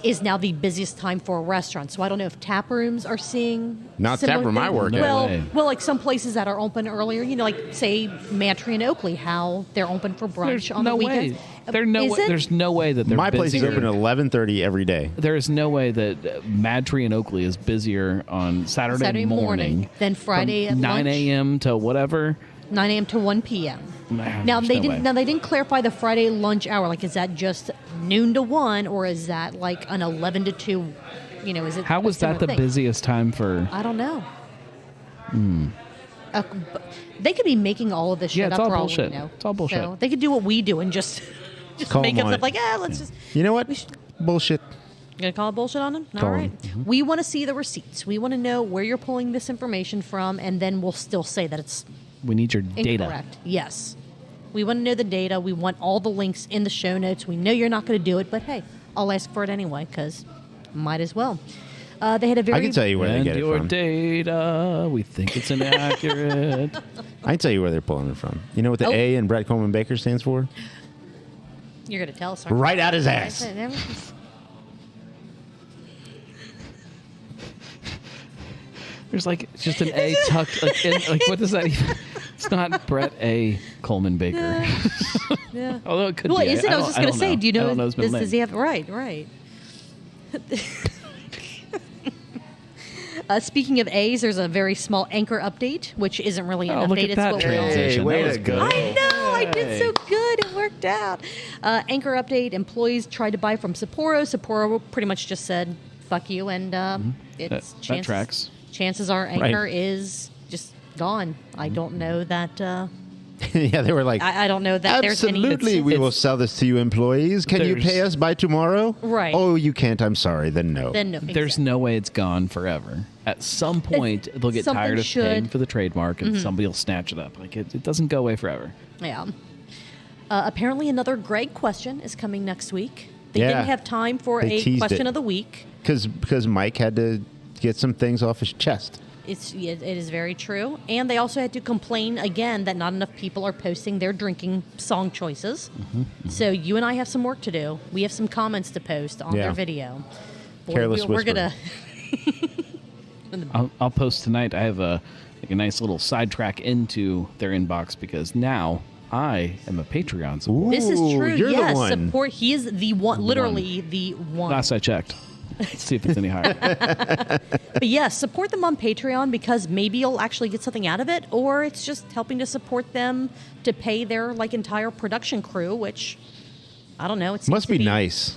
is now the busiest time for a restaurant. So I don't know if tap rooms are seeing Not similar tap room I things. work at. Well, No way. well, like some places that are open earlier, like say Mantry and Oakley, how they're open for brunch there's on no the way. weekends. Is it? There's no way that they're My place is busier. open at 11:30 every day. There is no way that Madtree and Oakley is busier on Saturday morning than Friday from at 9 lunch. a.m. to whatever. 9 a.m. to 1 p.m. Now There's they no didn't. way. Now they didn't clarify the Friday lunch hour. Like, is that just noon to 1, or is that like an 11 to 2? Is it? How a was that similar the thing? busiest time for? I don't know. They could be making all of this shit Yeah, it's up all for all bullshit. we know. It's all bullshit. So they could do what we do and just Call make them up on stuff it. like, let's just. You know what? We should- Bullshit. You gonna call it bullshit on them? Call All 'em. right. We want to see the receipts. We want to know where you're pulling this information from, and then we'll still say that it's We need your data. incorrect. Yes. We want to know the data. We want all the links in the show notes. We know you're not going to do it, but hey, I'll ask for it anyway because might as well. They had a very. I can tell you where they And get it your from. data, we think it's inaccurate. I can tell you where they're pulling it from. You know what the Oh. A in Brett Coleman Baker stands for? You're going to tell us, aren't you? Right out his ass. There's like just an A tucked like in. Like, what does that even? It's not Brett A. Coleman Baker. Yeah. Although it could Well, be. is it? I was just don't going to say, know. do you know? I don't know his middle Does name. he have right? Speaking of A's, there's a very small anchor update, which isn't really an Oh, update. look at It's that what we all- transition. way That was to go. good. I know, I did so good. It worked out. Anchor update: employees tried to buy from Sapporo. Sapporo pretty much just said, "Fuck you," and it's That tracks. Chances are Anchor Right. is just gone. I don't know that. Yeah, they were like, I don't know that there's any. absolutely, we will sell this to you employees. Can you There's- pay us by tomorrow? Right. Oh, you can't. I'm sorry. Then no. Then no. There's exactly. no way it's gone forever. At some point, they'll get something tired of paying should- Mm-hmm. for the trademark, and somebody will snatch it up. Like it doesn't go away forever. Yeah. Apparently, another Greg question is coming next week. They Yeah. didn't have time for They a teased question it. of the week. Because Mike had to get some things off his chest. It is very true. And they also had to complain again that not enough people are posting their drinking song choices. So you and I have some work to do. We have some comments to post on Yeah. their video. Boy, Careless we're whisper. gonna. I'll post tonight. I have a nice little sidetrack into their inbox because now I am a Patreon supporter. This is Ooh, true. You're Yes, the one. support. He is the one. Literally the one. Last I checked. Let's see if it's any higher. But yes, support them on Patreon because maybe you'll actually get something out of it, or it's just helping to support them to pay their entire production crew, which I don't know. It seems Must to be nice.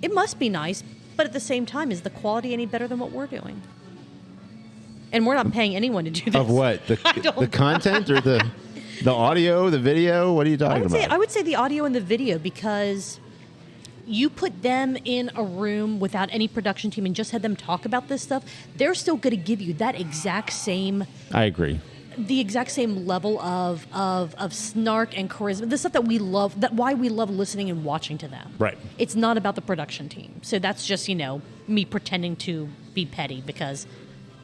It must be nice, but at the same time, is the quality any better than what we're doing? And we're not paying anyone to do this. Of what? I don't The content or the audio, the video? What are you talking about? I would say the audio and the video because you put them in a room without any production team and just had them talk about this stuff, they're still going to give you that exact same I agree. the exact same level of snark and charisma. The stuff that we love, that why we love listening and watching to them. Right. It's not about the production team. So that's just, me pretending to be petty because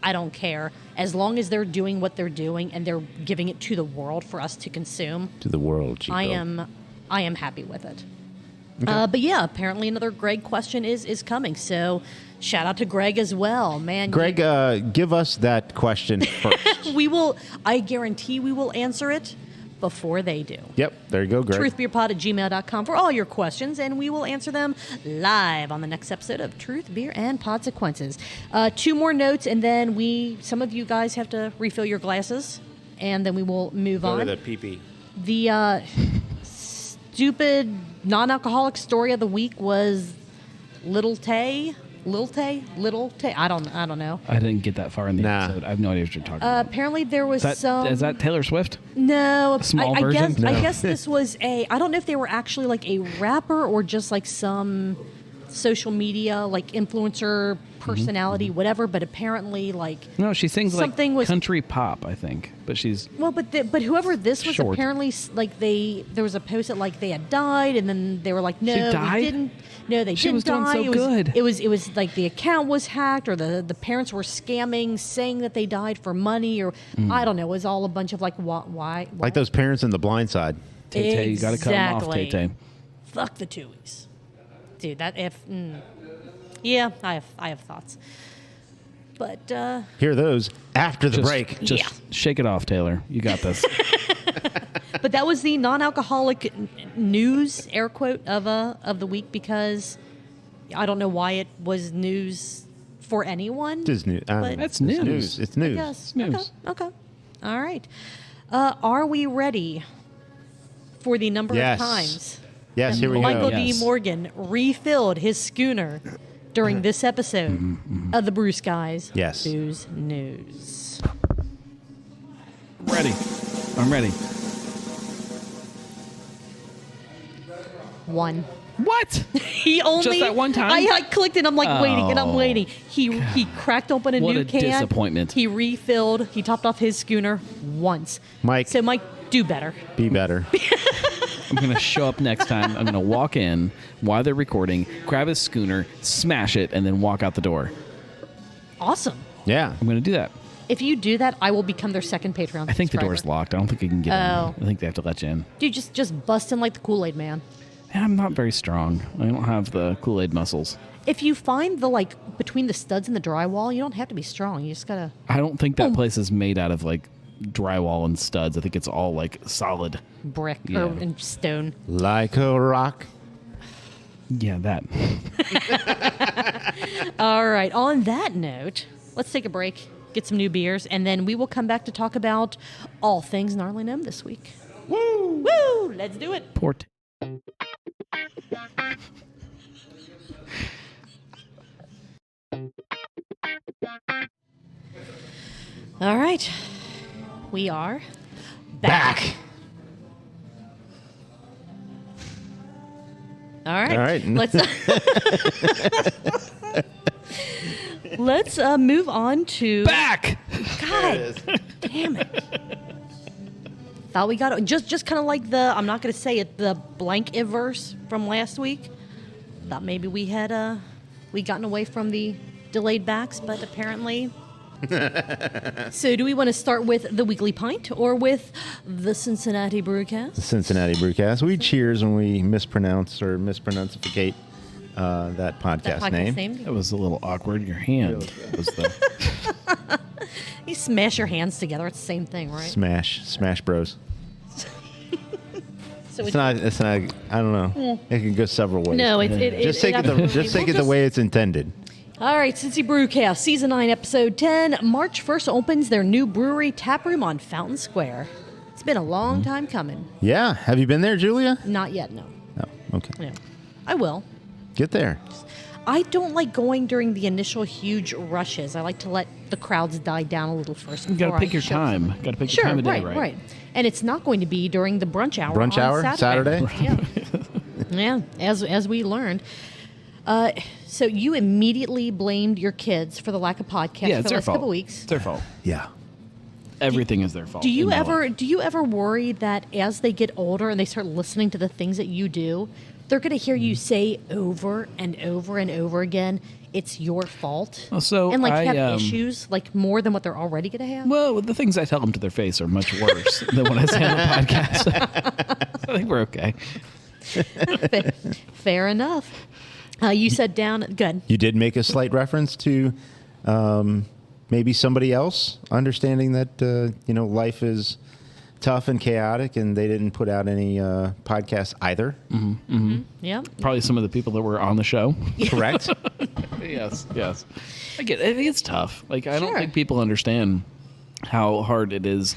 I don't care. As long as they're doing what they're doing and they're giving it to the world for us to consume. To the world, Chico. I am happy with it. Okay. But yeah, apparently another Greg question is coming. So shout out to Greg as well, man. Greg, give us that question first. I guarantee we will answer it before they do. Yep, there you go, Greg. truthbeerpod@gmail.com for all your questions, and we will answer them live on the next episode of Truth, Beer, and Podsequences. 2 more notes, and then some of you guys have to refill your glasses, and then we will move on. Go to the pee-pee. The stupid non-alcoholic story of the week was Little Tay. I don't know. I didn't get that far in the episode. I have no idea what you're talking about. Apparently there was Is that Taylor Swift? No. A small version? I guess this was I don't know if they were actually like a rapper or just like some social media like influencer personality, whatever, but apparently like no, she sings something like country pop, I think, but she's but whoever this was short. Apparently like there was a post that like they had died, and then they were like, no, she died? we didn't. No, they she didn't was die. Doing so good. It was like the account was hacked, or the parents were scamming, saying that they died for money, or I don't know. It was all a bunch of like why? Like those parents in The Blind Side. Tay-Tay, you got to cut them off, Tay-Tay. Fuck the Tuies, dude. That yeah, I have thoughts, but hear those after the break. Just shake it off, Taylor. You got this. But that was the non-alcoholic news, air quote, of the week, because I don't know why it was news for anyone. It's news. That's news. It's news. Yes. News. Okay. All right. Are we ready for the number of times Yes, here we go. Michael Yes. D. Morgan refilled his schooner during this episode of the Brew Skies Yes. Booze News? Ready. I'm ready. 1. What? He only Just that one time? I clicked and I'm like waiting and I'm waiting. He cracked open a What new a can. disappointment. He refilled. He topped off his schooner once. Mike. So Mike, do better. Be better. I'm going to show up next time. I'm going to walk in while they're recording, grab his schooner, smash it, and then walk out the door. Awesome. Yeah. I'm going to do that. If you do that, I will become their second Patreon. I think the subscriber. door's locked. I don't think you can get in. I think they have to let you in. Dude, just bust in like the Kool-Aid man. Yeah, I'm not very strong. I don't have the Kool-Aid muscles. If you find the between the studs and the drywall, you don't have to be strong. You just gotta. I don't think that place is made out of like drywall and studs. I think it's all like solid Brick Yeah. and stone. Like a rock. Yeah, that. All right. On that note, let's take a break, get some new beers, and then we will come back to talk about all things Gnarly Gnome this week. Woo! Woo! Let's do it. Port. All right. We are Back. All right. All right. Let's move on to Back! God damn it. Thought we got it. Just kind of like I'm not going to say it, the blank verse from last week. Thought maybe we had we gotten away from the delayed backs, but apparently. So do we want to start with the Weekly Pint or with the Cincinnati Brewcast? The Cincinnati Brewcast. We cheers when we mispronounce or mispronunciate that podcast name. That was a little awkward. Your hand was the... You smash your hands together. It's the same thing, right? Smash Bros. So It's not. I don't know. It can go several ways. No, Just take it the way it's intended. All right, Cincy Brewcast, Season 9, Episode 10. March 1st opens their new brewery Taproom on Fountain Square. It's been a long time coming. Yeah. Have you been there, Julia? Not yet, no. Oh, okay. No. I will. Get there. I don't like going during the initial huge rushes. I like to let the crowds die down a little first. You got to before pick I your show time. them. Got to pick Sure, your time of day, right. And it's not going to be during the brunch hour Brunch on hour? Saturday? Yeah. Yeah, as we learned. So you immediately blamed your kids for the lack of podcasts Yeah, for it's the their last fault. couple weeks. It's their fault. Yeah. everything is their fault. Do you in my life. ever worry that as they get older and they start listening to the things that you do, they're going to hear you say over and over and over again, it's your fault? Well, so and like I, have issues like more than what they're already going to have? Well, the things I tell them to their face are much worse than what I say on the podcast. I think we're okay. Fair enough. You said down. Good. You did make a slight reference to maybe somebody else understanding that life is tough and chaotic, and they didn't put out any podcasts either. Yeah. Probably some of the people that were on the show. Correct. Yes. I get it. It's tough. Like, I don't Sure. think people understand how hard it is.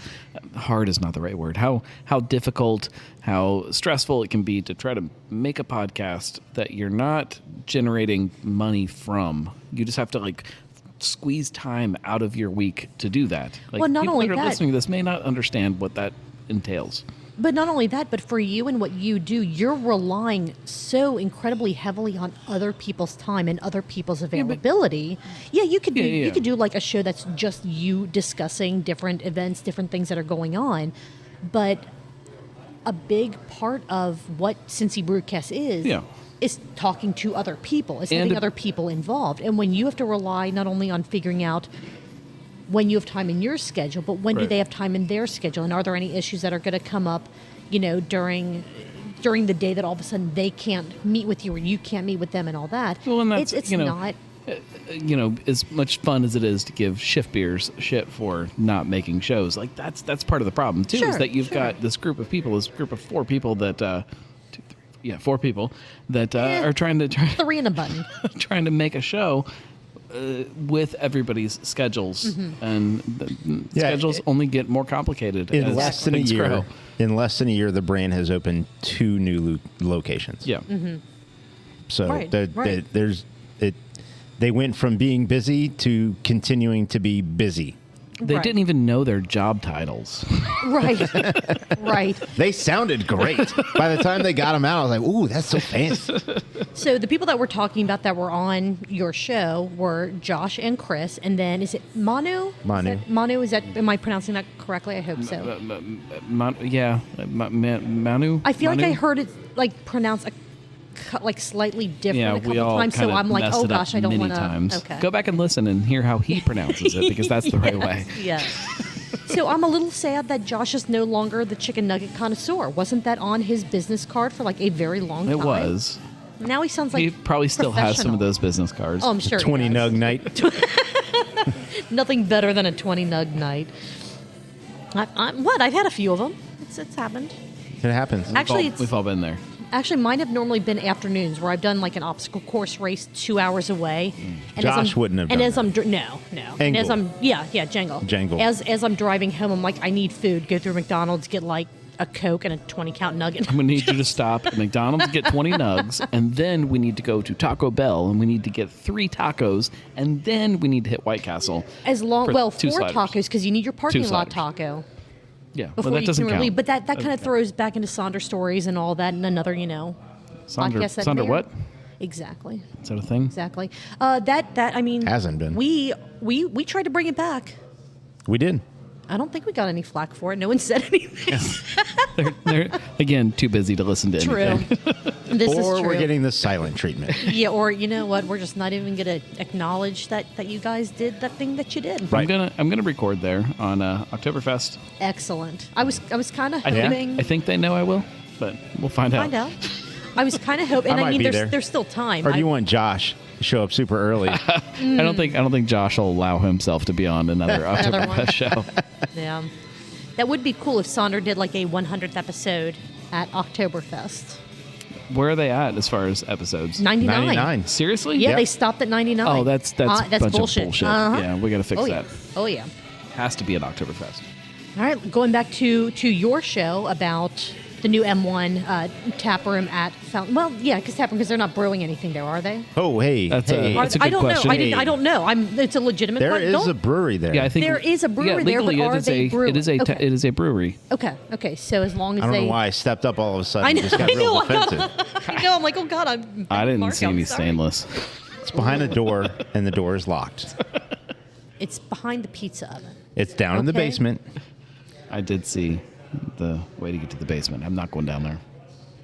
Hard is not the right word. How difficult, how stressful it can be to try to make a podcast that you're not generating money from. You just have to like squeeze time out of your week to do that. Like, Well, not people only that are that- listening to this may not understand what that entails. But not only that, but for you and what you do, you're relying so incredibly heavily on other people's time and other people's availability. You could do Yeah. you could do like a show that's just you discussing different events, different things that are going on. But a big part of what Cincy Brewcast is talking to other people, is having other people involved. And when you have to rely not only on figuring out when you have time in your schedule, but when do Right. they have time in their schedule? And are there any issues that are going to come up, during the day that all of a sudden they can't meet with you or you can't meet with them and all that? Well, and that's, it's you know, not. As much fun as it is to give shift beers shit for not making shows, like that's part of the problem too. Sure, is that you've sure. got this group of people, this group of four people that, four people that are trying 3 in a button. trying to make a show with everybody's schedules, and the schedules only get more complicated In as less than a things year, grow. the brand has opened 2 new locations. Yeah. So Right, right. they went from being busy to continuing to be busy. They Right. didn't even know their job titles. Right. They sounded great. By the time they got them out, I was like, "Ooh, that's so fancy." So the people that we're talking about that were on your show were Josh and Chris, and then is it Manu? Manu. Am I pronouncing that correctly? I hope so. Manu. I feel like Manu? I heard it like pronounced like slightly different Yeah, a couple we all times, so kinda I'm like, messed oh it up gosh, I don't many want to. times. Okay. Go back and listen and hear how he pronounces it, because that's the right way. Yes. So I'm a little sad that Josh is no longer the chicken nugget connoisseur. Wasn't that on his business card for like a very long time? It was. Now he sounds like He probably still has some of those business cards. Oh, I'm sure. he 20 does. nug night. Nothing better than a 20 nug night. I've had a few of them. It's happened. It happens. Actually, We've all been there. Actually, mine have normally been afternoons where I've done like an obstacle course race 2 hours away. And Josh wouldn't have And done as that. I'm no. And as I'm Jangle. Jangle. As I'm driving home, I'm like, I need food. Go through McDonald's, get like a Coke and a 20-count nugget. I'm going to need you to stop at McDonald's, get 20 nugs, and then we need to go to Taco Bell, and we need to get 3 tacos, and then we need to hit White Castle. For 2 4 sliders. tacos because you need your parking 2 lot sliders. taco Yeah, before well, that you doesn't can count. leave. But that kind Doesn't of count. throws back into Sonder stories and all that, and another podcast that Sonder may or- what? Exactly. Is that a thing? Exactly. I mean Hasn't been. We tried to bring it back. We did. I don't think we got any flack for it. No one said anything. They're again too busy to listen to True. anything. This is Or true. we're getting the silent treatment. Yeah, or you know what? We're just not even going to acknowledge that you guys did that thing that you did. Right. I'm gonna record there on Oktoberfest. Excellent. I was kind of I hoping. think they know I will, but we'll find out. Find out. I was kind of hoping. I And I might mean, be there. there's still time. Or do you want Josh to show up super early? I don't think Josh will allow himself to be on another Another one. Oktoberfest show. Yeah. That would be cool if Sonder did like a 100th episode at Oktoberfest. Where are they at as far as episodes? 99. 99. Seriously? Yeah, Yep. they stopped at 99. Oh, that's a bunch bullshit. of bullshit. Uh-huh. Yeah, we got to fix Oh yeah. that. Oh yeah. Has to be at Oktoberfest. All right, going back to your show about the new M1 Taproom at Fountain. Well, yeah, because they're not brewing anything there, are they? Oh, hey. That's hey. a- That's I good don't question. know. I don't know. It's a legitimate There question. is a brewery there. Yeah, I think There is a brewery there, but legally are they brewing? it is a brewery. Okay. So as long as I don't they, know why I stepped up all of a sudden. I and know. just got I real know. defensive. I know. I'm like, oh god, I'm. I didn't Mark, see I'm any sorry. stainless. It's behind a door, and the door is locked. It's behind the pizza oven. It's down in the Okay. basement. I did see the way to get to the basement. I'm not going down there.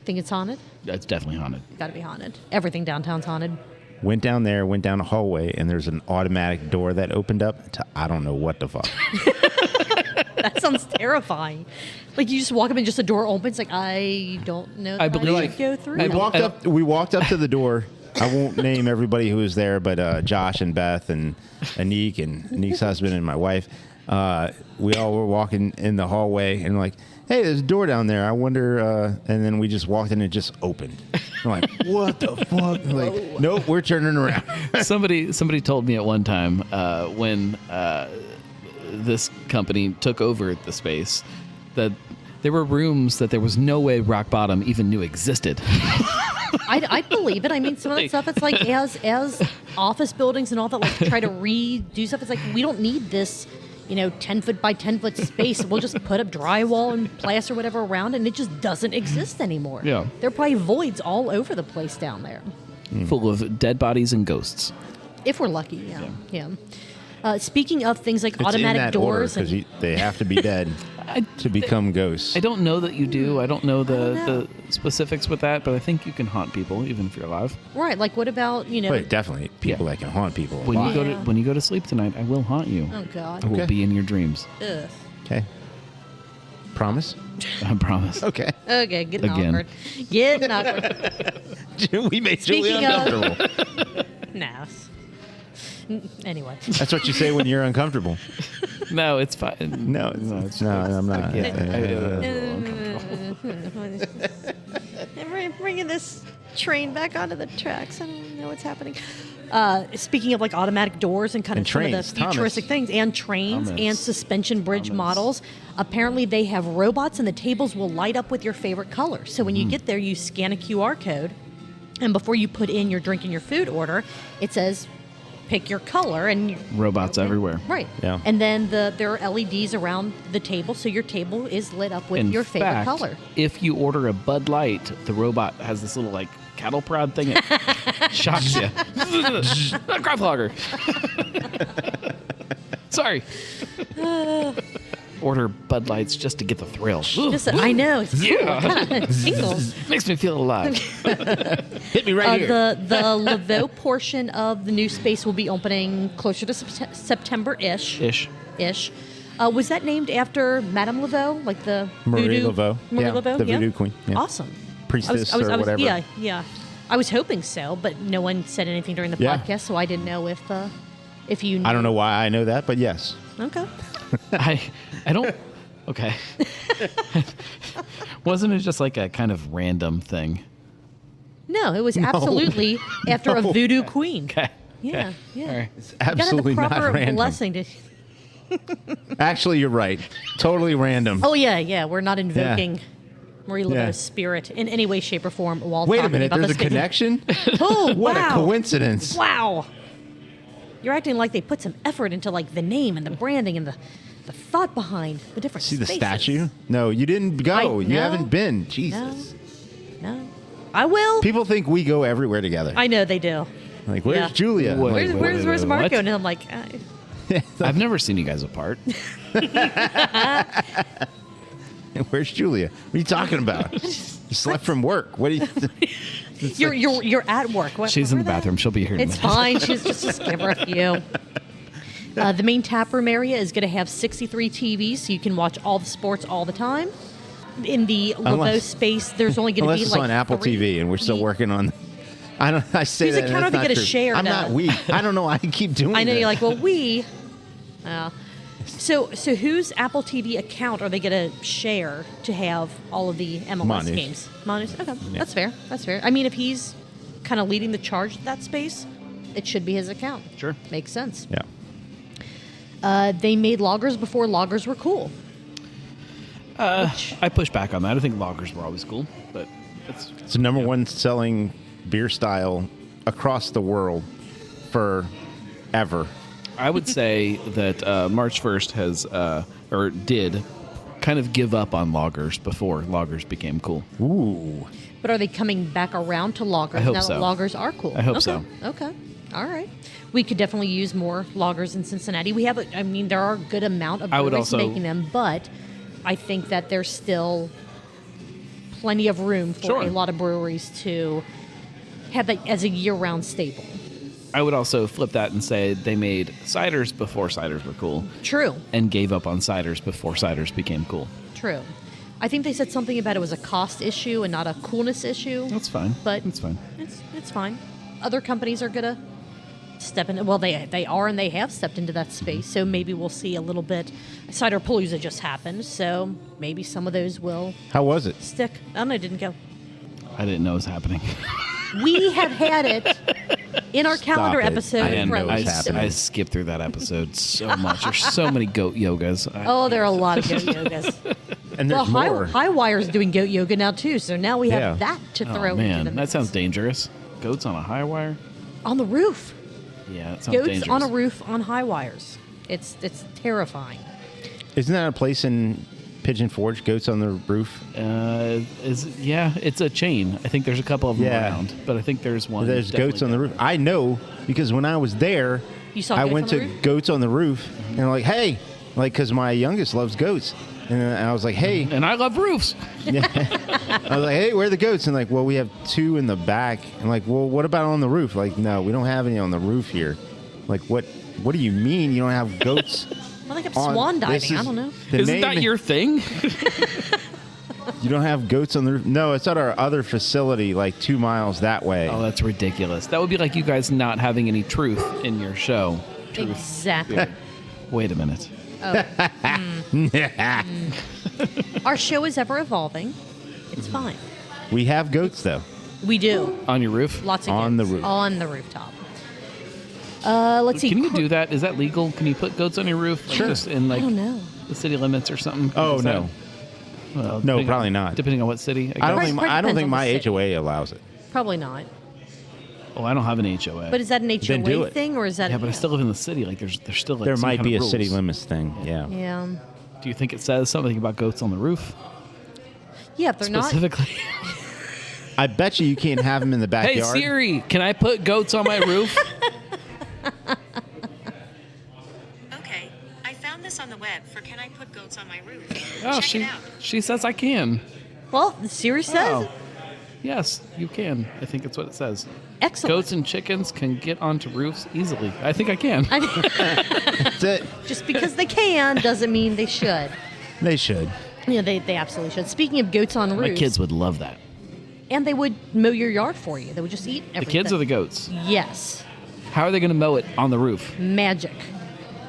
Think it's haunted? It's definitely haunted. Gotta be haunted. Everything downtown's haunted. Went down there, went down a hallway, and there's an automatic door that opened up to I don't know what the fuck. That sounds terrifying. Like you just walk up and just a door opens. Like I don't know. That I believe- should go through. We walked up to the door. I won't name everybody who was there, but Josh and Beth and Anik and Anik's husband and my wife. We all were walking in the hallway and like, hey, there's a door down there. I wonder. And then we just walked in and it just opened. I'm like, what the fuck? Like, nope, we're turning around. Somebody told me at one time when this company took over the space that there were rooms that there was no way Rock Bottom even knew existed. I believe it. I mean, some of that stuff. It's like as office buildings and all that. Like try to redo stuff. It's like we don't need this. 10 foot by 10 foot space. We'll just put up drywall and plaster whatever around, and it just doesn't exist anymore. Yeah. There are probably voids all over the place down there. Full of dead bodies and ghosts. If we're lucky, yeah. Speaking of things like It's automatic in that doors, because they have to be dead to become ghosts. I don't know that you do. I don't know the specifics with that, but I think you can haunt people even if you're alive. right? Like, what about But definitely people that can haunt people. When alive. you go to sleep tonight, I will haunt you. Oh God. I will be in your dreams. Ugh. Okay. Promise? I promise. Okay. Okay, getting Again. awkward. Getting awkward. We made Julie Speaking of- uncomfortable. No. Anyway. That's what you say when you're uncomfortable. No, it's fine. No, I'm not. We're bringing this train back onto the tracks. I don't know what's happening. Speaking of like automatic doors and kind of And some trains, of the futuristic things, and trains Thomas. and suspension bridge models, apparently they have robots and the tables will light up with your favorite color. So when you get there, you scan a QR code, and before you put in your drink and your food order, it says pick your color and Robots everywhere. right. Yeah. And then there are LEDs around the table, so your table is lit up with In your favorite fact, color. If you order a Bud Light, the robot has this little like cattle prod thing. It shocks you. Crop logger. Sorry. Order Bud Lights just to get the thrill. Just, I know. It's cool. Tingles. Makes me feel alive. Hit me right here. The Laveau portion of the new space will be opening closer to September-ish. Ish. Was that named after Madame Laveau, like the Marie voodoo? Laveau. Marie Yeah, Laveau, the voodoo queen, yeah. Awesome. Priestess or whatever. Yeah. I was hoping so, but no one said anything during the Yeah. podcast, so I didn't know if you knew. I don't know why I know that, but yes. Okay. I don't. Okay. Wasn't it just like a kind of random thing? No, it was absolutely after a voodoo queen. Okay. Yeah, yeah. All right. It's You gotta have absolutely the not proper random. blessing to. Actually, you're right. Totally random. Oh yeah. We're not invoking Marie Laveau's Yeah. spirit in any way, shape, or form while Wait a talking minute. about There's a this video. connection. Oh, What wow. a coincidence. Wow. You're acting like they put some effort into like the name and the branding and the thought behind the different See the spaces. statue? No, you didn't go. You no. haven't been. Jesus. No. I will. People think we go everywhere together. I know they do. Like, where's Yeah. Julia? Wait, Like, Where's what? Marco? And I'm like, I've never seen you guys apart. where's Julia? What are you talking about? You slept from work. What are you? you're at work. What, She's in the where bathroom. She'll be here in a It's minute. fine. She's just give her a few. The main taproom area is going to have 63 TVs, so you can watch all the sports all the time. In the Laveau Unless- space, there's only going to Unless be it's like on Apple 3 TV, and we're still working on. I say Use that. a and counter that's to get not a true. share, I'm though. not we. I don't know. I keep doing. I know this. you're like, well, we. So whose Apple TV account are they going to share to have all of the MLS Manu's. games? Manu's. Okay, that's fair. That's fair. I mean, if he's kind of leading the charge at that space, it should be his account. Sure. Makes sense. Yeah. They made lagers before lagers were cool. I push back on that. I think lagers were always cool, but It's the number one selling beer style across the world forever. I would say that March 1st has or did kind of give up on lagers before lagers became cool. Ooh. But are they coming back around to lagers I hope now so. that lagers are cool? I hope Okay. so. Okay. All right. We could definitely use more lagers in Cincinnati. We have, there are a good amount of I would breweries also- making them, but I think that there's still plenty of room for Sure. a lot of breweries to have that as a year-round staple. I would also flip that and say they made ciders before ciders were cool True. and gave up on ciders before ciders became cool. True. I think they said something about it was a cost issue and not a coolness issue. That's fine. But That's fine. It's fine. Other companies are gonna step in. Well, they are and they have stepped into that space. So maybe we'll see a little bit. Cider Palooza just happened, so maybe some of those will How was it? stick. I don't know. Didn't go. I didn't know it was happening. We have had it in our calendar it. episode. I didn't know for it was at least- happening. I skipped through that episode so much. There's so many goat yogas. Oh, there are a lot of goat yogas. And Well, there's more. Highwire's doing goat yoga now too, so now we have Yeah. that to throw Oh, into man, the that mix. sounds dangerous. Goats on a high wire? On the roof. Yeah, that sounds Goats dangerous. on a roof on high wires. It's terrifying. Isn't that a place in Pigeon Forge? Goats on the roof. It's a chain. I think there's a couple of them Yeah. around, but I think there's one. There's goats on the roof. I know because when I was there, You saw I goats went on the to roof? Goats on the Roof, and I'm like, hey, like, because my youngest loves goats, and I was like, hey, And I love roofs. I was like, hey, where are the goats? And like, well, we have 2 in the back. And like, well, what about on the roof? Like, no, we don't have any on the roof here. Like, what do you mean you don't have goats? Well, they kept on- swan this diving. I is- don't know. the Isn't name- that your thing? You don't have goats on the roof? No, it's at our other facility, like 2 miles that way. Oh, that's ridiculous. That would be like you guys not having any truth in your show. Truth. Exactly. Wait a minute. Our show is ever evolving. It's fine. We have goats though. We do. On your roof? Lots of On the goats. roof. On the rooftop. Let's see. Can you do that? Is that legal? Can you put goats on your roof? Like, Sure. Just in I like don't know. the city limits or something? Oh, Is no. Well, No, depending probably on- not. Depending on what city. I don't Right, think right, I don't depends think on the my city. HOA allows it. Probably not. Oh, I don't have an HOA. But is that an Then do HOA it. thing, or is that? yeah, but I still live in the city. Like there's still like There some might kind be of a city rules. limits thing. Yeah. Yeah. Do you think it says something about goats on the roof Yeah, if they're not. specifically? I bet you can't have them in the Hey backyard. Siri, can I put goats on my roof? Okay, I found this on the web for Can I Put Goats on My Roof? Oh, Check it out. she says I can. Well, Siri says. Oh. Yes, you can. I think it's what it says. Excellent. Goats and chickens can get onto roofs easily. I think I can. That's it. Just because they can doesn't mean they should. They should. Yeah, they absolutely should. Speaking of goats on roofs, My kids would love that. and they would mow your yard for you. They would just eat everything. The kids or the goats? Yes, How are they going to mow it on the roof? magic.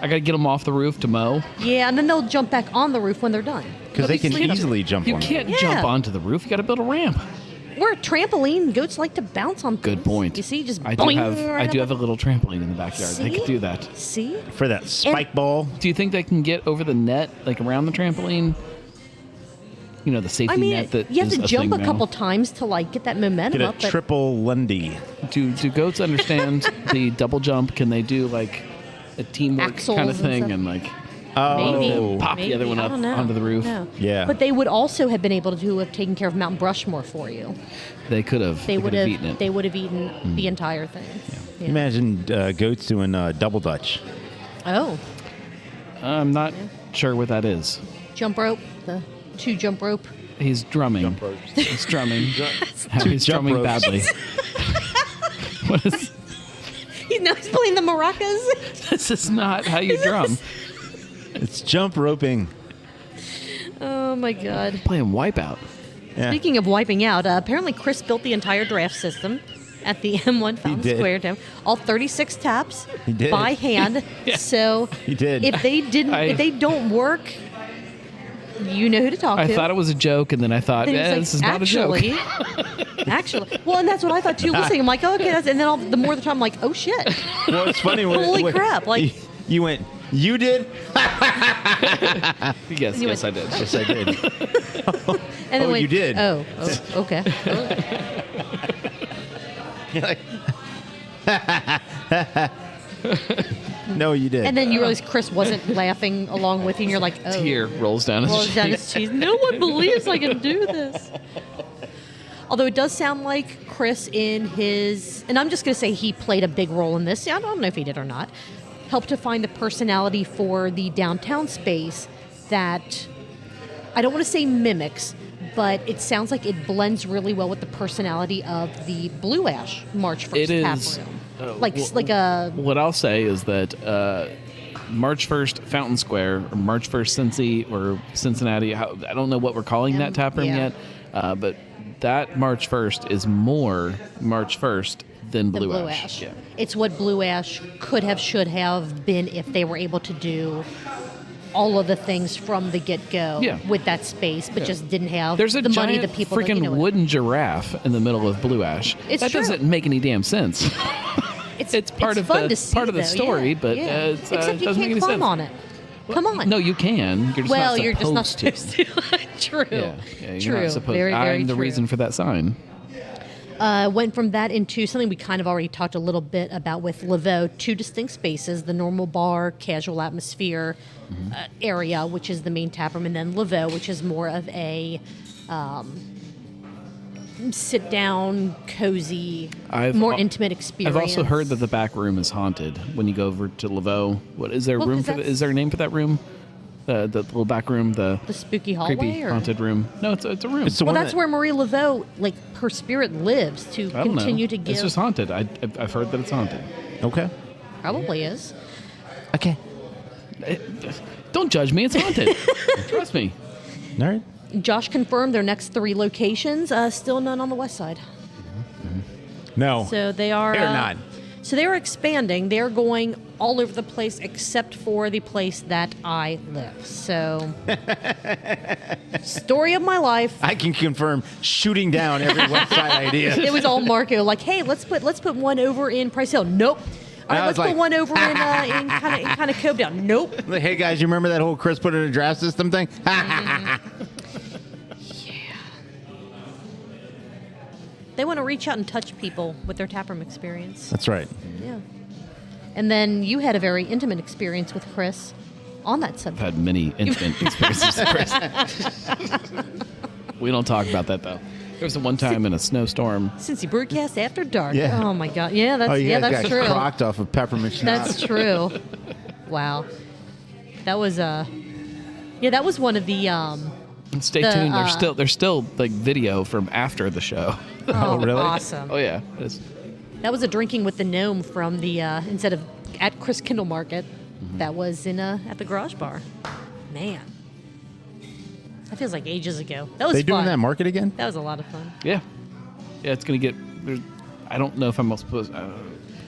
I got to get them off the roof to mow. Yeah, and then they'll jump back on the roof when they're done. Because they can easily jump You on can't them. Yeah. jump onto the roof. You got to build a ramp. We're a trampoline. Goats like to bounce on things. Good point. You see, just I do boing have right up. a little trampoline in the backyard. They See? could do that. See? For that spike ball. Do you think they can get over the net, like around the trampoline? You know, the safety I mean, net that you have is to a jump thing a now. couple times to like get that momentum Get a up. But triple Lundy. Do goats understand the double jump? Can they do like a teamwork Axles kind of and thing stuff. and like maybe Oh. pop the other one I up don't know. onto the roof? No. Yeah. But they would also have been able to have taken care of Mount Brushmore for you. They could have. They would have. eaten it. They would have eaten the entire thing. Yeah. Imagine goats doing double Dutch. Oh, I'm not sure what that is. jump rope. The 2 jump rope. He's drumming. He's drumming. He's jump drumming ropes. badly. What is? He's playing the maracas. This is not how you drum. It's jump roping. Oh my God. Playing Wipeout. Yeah. Speaking of wiping out, apparently Chris built the entire draft system at the M1 Fountain did. Square Dome. All 36 taps He did. by hand. So He did. if they didn't, if they don't work, you know who to talk I to. thought it was a joke, and then I thought, Then it's this is not a joke. Actually, well, and that's what I thought too. Listening, I'm like, oh, okay, and then the more the time, I'm like, oh shit, Well, it's funny. Holy crap, like- you went. You did. Yes, You yes, went- I did. Yes, I did. and then Oh, went, you did. Oh, okay. You're like, no, you did. And then you realize Chris wasn't laughing along with you, and you're like, oh, Tear rolls down his well, down cheek. his cheese. No one believes I can do this. Although it does sound like Chris in his, and I'm just going to say he played a big role in this. I don't know if he did or not. Helped to find the personality for the downtown space that I don't want to say mimics, but it sounds like it blends really well with the personality of the Blue Ash March 1st It is. Taproom. What I'll say is that March 1st Fountain Square, or March 1st Cincy, or Cincinnati, I don't know what we're calling that taproom yet, but that March 1st is more March 1st than Blue Ash. Yeah. It's what Blue Ash could have, should have been if they were able to do all of the things from the get-go with that space, but just didn't have There's a the money, giant the people. freaking wooden giraffe in the middle of Blue Ash. That doesn't make any damn sense. It's part of fun the to see, part of the though. story, but Except you doesn't make can't any climb sense. on it. Come on. No, you can. You're just well, not you're just not supposed to. supposed to. True. You're True. not supposed. Very, very I'm the true. reason for that sign. Went from that into something we kind of already talked a little bit about with Laveau, 2 distinct spaces, the normal bar, casual atmosphere area, which is the main taproom, and then Laveau, which is more of a sit-down, cozy, more intimate experience. I've also heard that the back room is haunted when you go over to Laveau. What is there Well, room 'cause for? Is there a name for that room? The little back room, the spooky hallway? creepy or? haunted room. No, it's a room. It's the Well, one that's that- where Marie Laveau, like, her spirit lives to I don't continue know. to give. It's just haunted. I've heard that it's haunted. Okay. Probably is. Okay. Don't judge me. It's haunted. Trust me. All right. Josh confirmed their next 3 locations. Still none on the west side. No. So they are. They're not. So they are expanding. They're going all over the place except for the place that I live. So, story of my life. I can confirm shooting down every website idea. It was all Marco. Like, hey, let's put one over in Price Hill. Nope. All right, I was let's put like, one over in kind of Cobetown. Nope. Like, hey guys, you remember that whole Chris put in a draft system thing? They want to reach out and touch people with their taproom experience. That's right. Yeah. And then you had a very intimate experience with Chris on that I've subject. had many intimate experiences with Chris. We don't talk about that, though. There was one time in a snowstorm. Cincy Brewcast After Dark. Yeah. Oh, my God. Yeah, that's, Oh, you guys that's got true. crocked off of peppermint schnapps. That's true. Wow. That was yeah, that was one of the Stay The, tuned. There's still like video from after the show. oh, really? awesome. Oh yeah. It is. That was a drinking with the gnome from the instead of at Chris Kindle Market. That was in at the Garage Bar. Man. That feels like ages ago. That was They doing fun. that market again? That was a lot of fun. Yeah. Yeah. It's gonna get. I don't know if I'm supposed.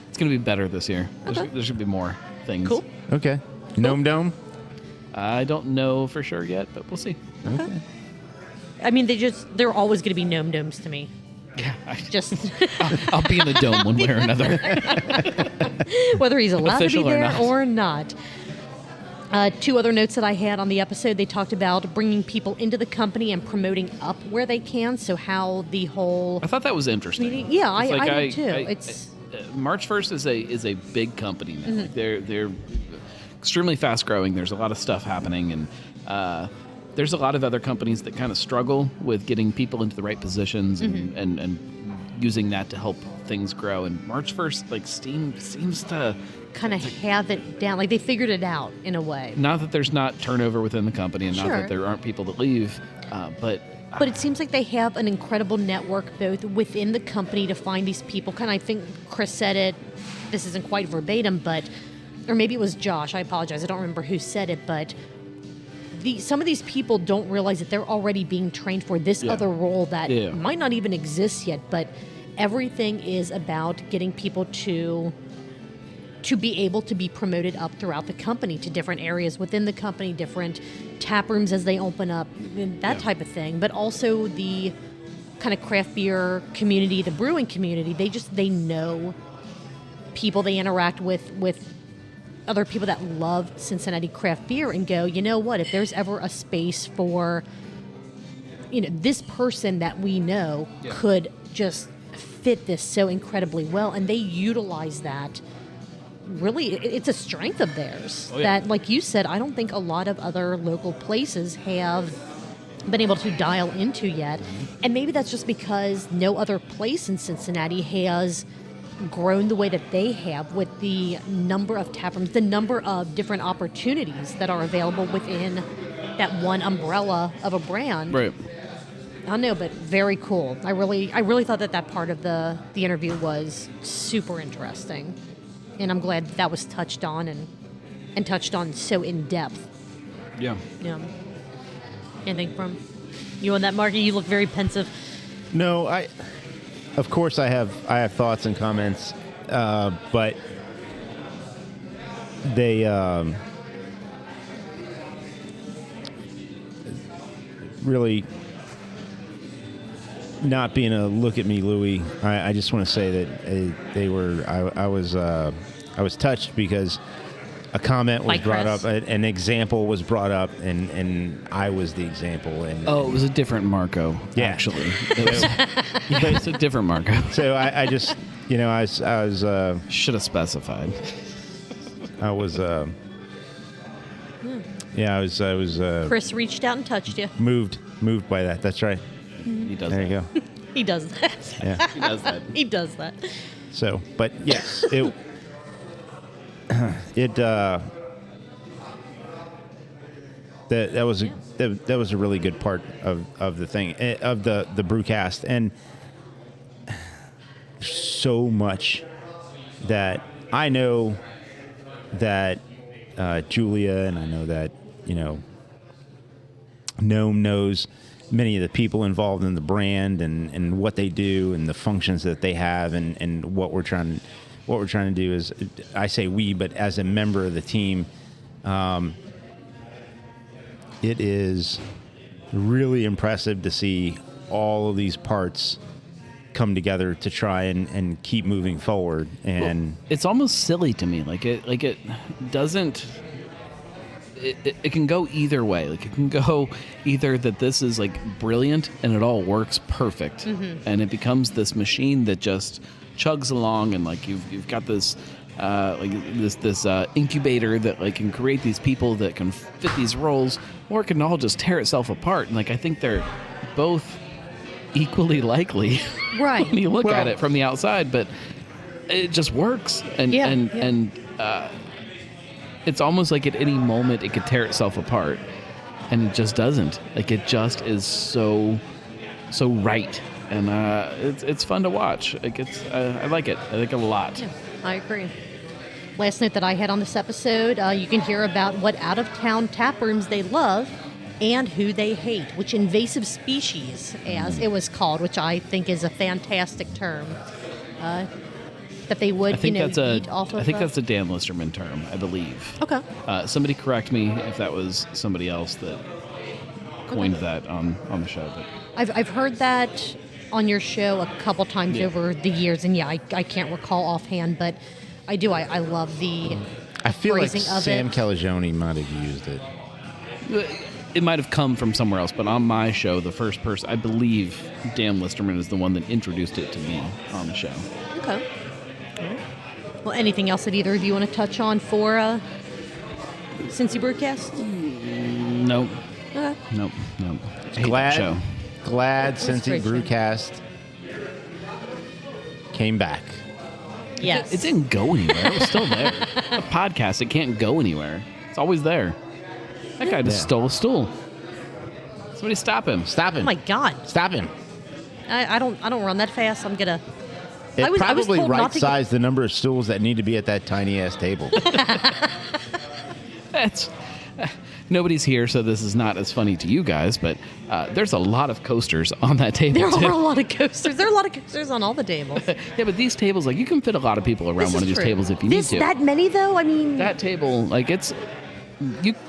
It's gonna be better this year. There should be more things. Cool. Okay. Gnome Dome? I don't know for sure yet, but we'll see. Okay. I mean, they're always going to be gnome domes to me. Yeah. Just I'll be in the dome one way or another. whether he's allowed Official to be or there not. or not. 2 other notes that I had on the episode. They talked about bringing people into the company and promoting up where they can. So how the whole I thought that was interesting. Yeah, It's I did too. It's March 1st is a big company now. Mm-hmm. They're extremely fast growing. There's a lot of stuff happening, and there's a lot of other companies that kind of struggle with getting people into the right positions Mm-hmm. and using that to help things grow. And March 1st, like Steam seems to kind of have it down. Like they figured it out in a way. not that there's not turnover within the company, and not Sure. that there aren't people that leave, but. But it seems like they have an incredible network both within the company to find these people. Kind of, I think Chris said it. This isn't quite verbatim, but or maybe it was Josh. I apologize. I don't remember who said it, but some of these people don't realize that they're already being trained for this other role that might not even exist yet. But everything is about getting people to be able to be promoted up throughout the company to different areas within the company, different tap rooms as they open up, and that type of thing. But also the kind of craft beer community, the brewing community, they know people, they interact with other people that love Cincinnati craft beer and go, you know what, if there's ever a space for, this person that we know could just fit this so incredibly well, and they utilize that. Really, it's a strength of theirs that, like you said, I don't think a lot of other local places have been able to dial into yet. And maybe that's just because no other place in Cincinnati has grown the way that they have, with the number of taprooms, the number of different opportunities that are available within that one umbrella of a brand. Right. I don't know, but very cool. I really thought that part of the interview was super interesting, and I'm glad that was touched on and touched on so in depth. Yeah. Yeah. Anything from you on that, Marky? You look very pensive. No, of course I have thoughts and comments, but they really not being a look at me, Louie. I just want to say that they were. I was touched because a comment was brought up, an example was brought up, and I was the example. And it was a different Marco. Yeah. Actually, it's a different Marco. So I just, I was Should have specified. I was Chris reached out and touched you. moved by that. That's right. He does. There that. you go. He does that. Yeah. He does that. He does that. So, but yes, that was a really good part of the thing, of the Brewcast, and so much that I know that Julia, and I know that Gnome knows many of the people involved in the brand and what they do and the functions that they have, and what we're trying to do is, I say we, but as a member of the team, it is really impressive to see all of these parts come together to try and keep moving forward. And it's almost silly to me. It doesn't. It can go either way. Like, it can go either that this is like brilliant and it all works perfect, and it becomes this machine that just chugs along, and like you've got this this incubator that like can create these people that can fit these roles, or it can all just tear itself apart. And like, I think they're both equally likely, Right. when you look at it from the outside, but it just works. And it's almost like at any moment it could tear itself apart, and it just doesn't. Like, it just is so right, and it's fun to watch. Like, I like it. I like it a lot. Yeah, I agree. Last note that I had on this episode, you can hear about what out-of-town tap rooms they love and who they hate, which invasive species, as it was called, which I think is a fantastic term. That they would, eat off of. I think that's a Dan Listerman term, I believe. Okay. Somebody correct me if that was somebody else that coined that on the show. But I've heard that on your show a couple times over the years, and I can't recall offhand, but I do. I love the I feel like phrasing of Sam it. Calagione might have used it. it might have come from somewhere else, but on my show, the first person, I believe Dan Listerman is the one that introduced it to me on the show. Okay. Well, anything else that either of you want to touch on for Cincy Brewcast? Nope. Okay. Nope. Hate that show. Glad It's a Cincy great show. Brewcast came back. Yes. It didn't go anywhere. It was still there. A podcast, it can't go anywhere. It's always there. That guy just stole a stool. Somebody stop him. Stop him. Oh my God. Stop him. I don't run that fast. I'm gonna. It I was probably told not to right-sized the number of stools that need to be at that tiny-ass table. That's nobody's here, so this is not as funny to you guys, but there's a lot of coasters on that table. There too. are a lot of coasters. There are a lot of coasters on all the tables. Yeah, but these tables, like, you can fit a lot of people around This one of is these true. tables if you This need to. that many though? I mean, That table, like, it's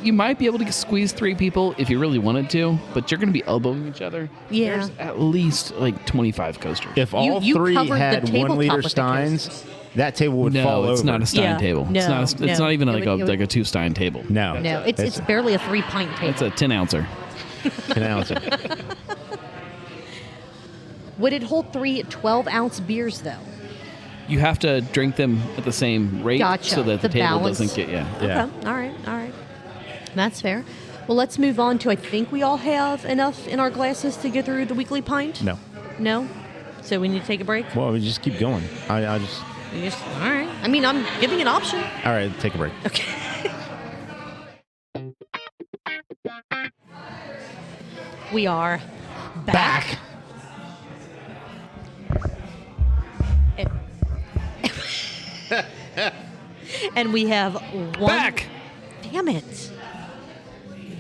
you might be able to squeeze 3 people if you really wanted to, but you're going to be elbowing each other. Yeah. There's at least like 25 coasters. If all you three covered the had tabletop 1 liter with the steins, coasters. that table would fall No, over. it's not a Stein Yeah. table. No, it's no. not even It like would- a 2 Stein table. No. no, it's barely a 3-pint table. It's a 10 ouncer. An ouncer. Would it hold 3 12-ounce beers though? You have to drink them at the same rate Gotcha. so that the table balance. doesn't get Yeah. Okay. All right. That's fair. Well, let's move on to, I think we all have enough in our glasses to get through the weekly pint? No. No? So we need to take a break? Well, we just keep going. I just. All right. I mean, I'm giving an option. All right, take a break. Okay. We are back. And we have one. Back! Damn it.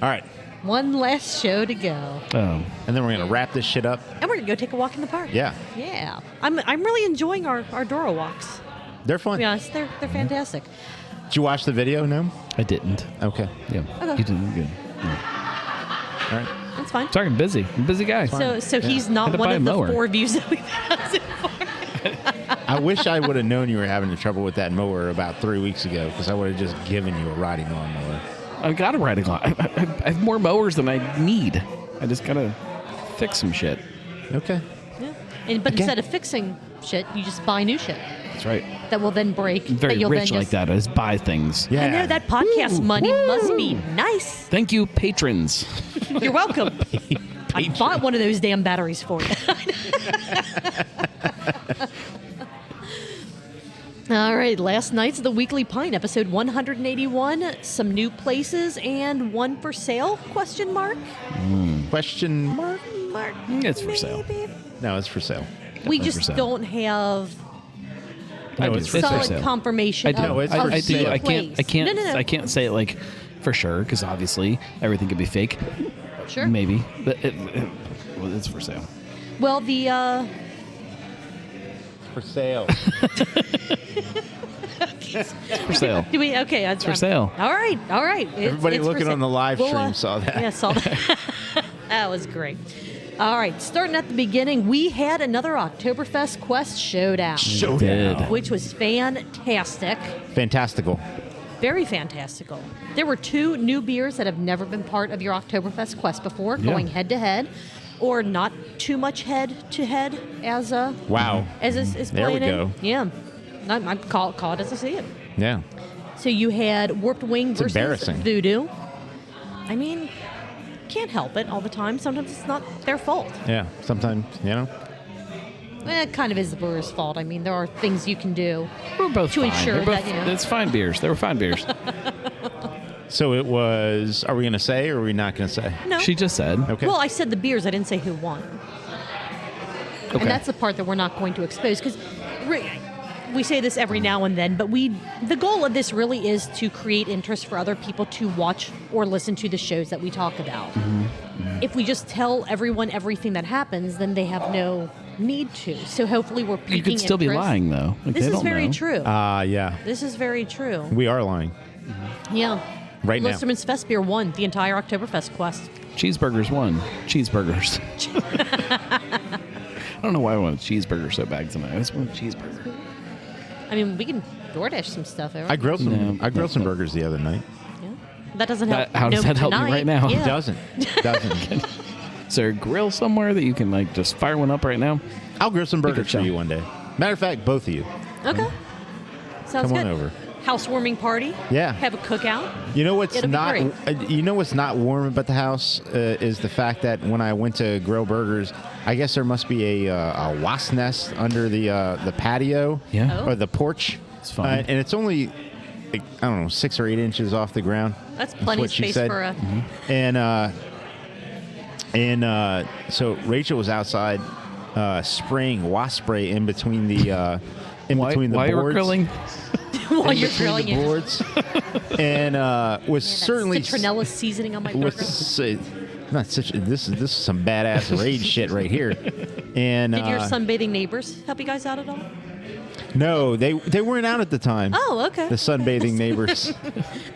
All right. One last show to go. Oh. And then we're going to wrap this shit up. And we're going to go take a walk in the park. Yeah. Yeah. I'm really enjoying our Dora walks. They're fun. To be honest, they're fantastic. Did you watch the video? No? I didn't. Okay. Yeah. Okay. You didn't. Good. Yeah. All right. That's fine. Sorry, I'm busy. I'm a busy guy. So he's Had not to one buy of a the mower. 4 views that we've had so far. I wish I would have known you were having trouble with that mower about 3 weeks ago, because I would have just given you a riding lawnmower. I've got a riding lawn. I have more mowers than I need. I just gotta fix some shit. Okay. Yeah. But instead of fixing shit, you just buy new shit That's right. that will then break. I'm that very you'll rich then like that. I just buy things. Yeah. I know that podcast money must be nice. Thank you, patrons. You're welcome. I bought one of those damn batteries for you. All right, last night's The Weekly Pint, episode 181. Some new places and one for sale? Question mark? Question mark? Mark? It's for sale. Maybe. No, it's for sale. We Definitely for just sale. don't have No, do. it's for It's for solid sale. confirmation I do. No, it's of for I do. sale. I place. can't. No. I can't say it like for sure because obviously everything could be fake. Sure. Maybe, but well, it's for sale. Well, the For sale. For sale. do we? Okay, it's for sale. All right. Everybody it's for looking sale. on the live We'll, stream saw that. Yeah, saw that. That was great. All right, starting at the beginning, we had another Oktoberfest Quest showdown, Showdown. which was fantastic, Fantastical. very fantastical. There were 2 new beers that have never been part of your Oktoberfest Quest before, Yeah. going head to head, or not too much head to head as Wow. is There we playing go. in. Yeah, I call it as I see it. Yeah. So you had Warped Wing versus embarrassing. Voodoo. I mean, can't help it all the time. Sometimes it's not their fault. Yeah. Sometimes, It kind of is the brewer's fault. I mean, there are things you can do. We're both To fine. ensure They're both, that, you know. it's fine beers. They were fine beers. So it was, are we going to say or are we not going to say? No. She just said. Okay. Well, I said the beers. I didn't say who won. Okay. And that's the part that we're not going to expose because we say this every now and then, but the goal of this really is to create interest for other people to watch or listen to the shows that we talk about. If we just tell everyone everything that happens, then they have no need to. So hopefully we're piquing You could still be interest. lying though. Like, This they is don't very know. true. Yeah. This is very true. We are lying. Yeah. Right now. Listerman's Fest Beer won the entire Oktoberfest Quest. Cheeseburgers won. Cheeseburgers. I don't know why I want a cheeseburger so bad tonight. I just want a cheeseburger. I mean, we can DoorDash some stuff over. I grilled some. No. I grilled some burgers the other night. Yeah. That doesn't help. How does that help you tonight. right now? Yeah. Doesn't. Is there a grill somewhere that you can like just fire one up right now? I'll grill some burgers show. for you one day. Matter of fact, both of you. Okay. Sounds Come good. on over. Housewarming party. Yeah. Have a cookout. You know what's It'll be not? great. You know what's not warm about the house is the fact that when I went to grill burgers, I guess there must be a wasp nest under the patio, Yeah. Oh. or the porch. It's fine. And it's only, like, I don't know, 6 or 8 inches off the ground. That's plenty what of she space said. for a. And so Rachel was outside spraying wasp spray in between the between the why you were boards. grilling? While in you're between grilling the it. boards, and was certainly Citronella seasoning on my was burger. not such. This is some badass rage shit right here. And Did your sunbathing neighbors help you guys out at all? no, they weren't out at the time. Oh, okay. The sunbathing neighbors.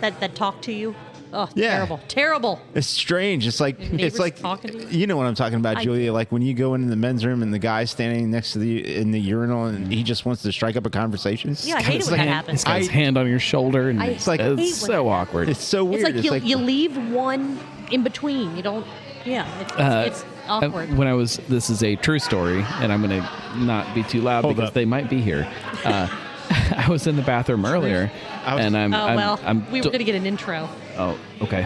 That talk to you. Oh, Yeah. terrible. It's strange. It's like Neighbors talking to you? you know what I'm talking about, I- Julia. Like when you go into the men's room and the guy's standing next to in the urinal and he just wants to strike up a conversation. Yeah, I hate it when that happens. He's got his hand on your shoulder, and It's like- hate when it's that so happens. awkward. It's so weird. It's like you leave one in between. You don't. Yeah, it's awkward. When I was, this is a true story, and I'm going to not be too loud Hold because up. they might be here. I was in the bathroom earlier, and we were going to get an intro. Oh, okay.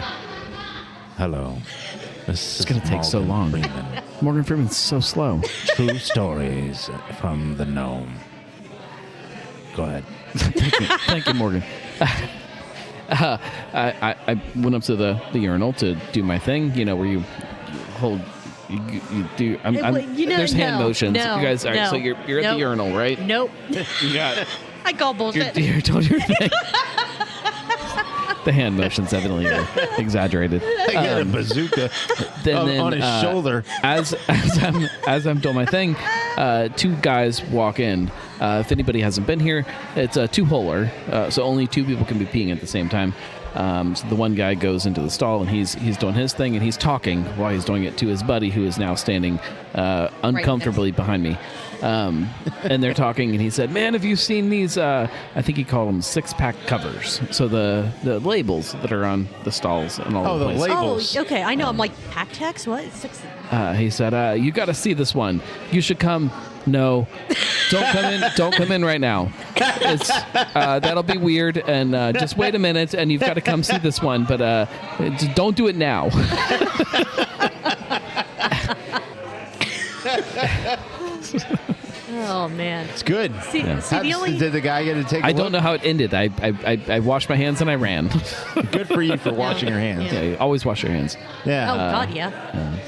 Hello. It's going to take so long. Morgan Freeman's so slow. True stories from the gnome. Go ahead. Thank you, Morgan. I went up to the urinal to do my thing, you know, where you hold, you do, there's hand motions. No, you guys, all right, no, so you're at the urinal, right? Nope. You got I call bullshit. you're doing your thing. The hand motions evidently are exaggerated. I got a bazooka on his shoulder. As I'm doing my thing, two guys walk in. If anybody hasn't been here, it's a two-holer, so only two people can be peeing at the same time. So the one guy goes into the stall and he's doing his thing and he's talking while he's doing it to his buddy who is now standing uncomfortably behind me. And they're talking and he said, "Man, have you seen these?" I think he called them 6-pack covers. So the labels that are on the stalls and all the places. Labels. Oh, okay. I know. I'm like, pack text? What? 6? He said, "You got to see this one. You should come." No, don't come in. Don't come in right now. It's that'll be weird. And just wait a minute, and you've got to come see this one. But just don't do it now. Oh, man. It's good. See, the only... Did the guy get to take a I don't look? know how it ended. I washed my hands and I ran. Good for you for washing your hands. Yeah. Yeah, always wash your hands. Yeah. Oh, God, yeah.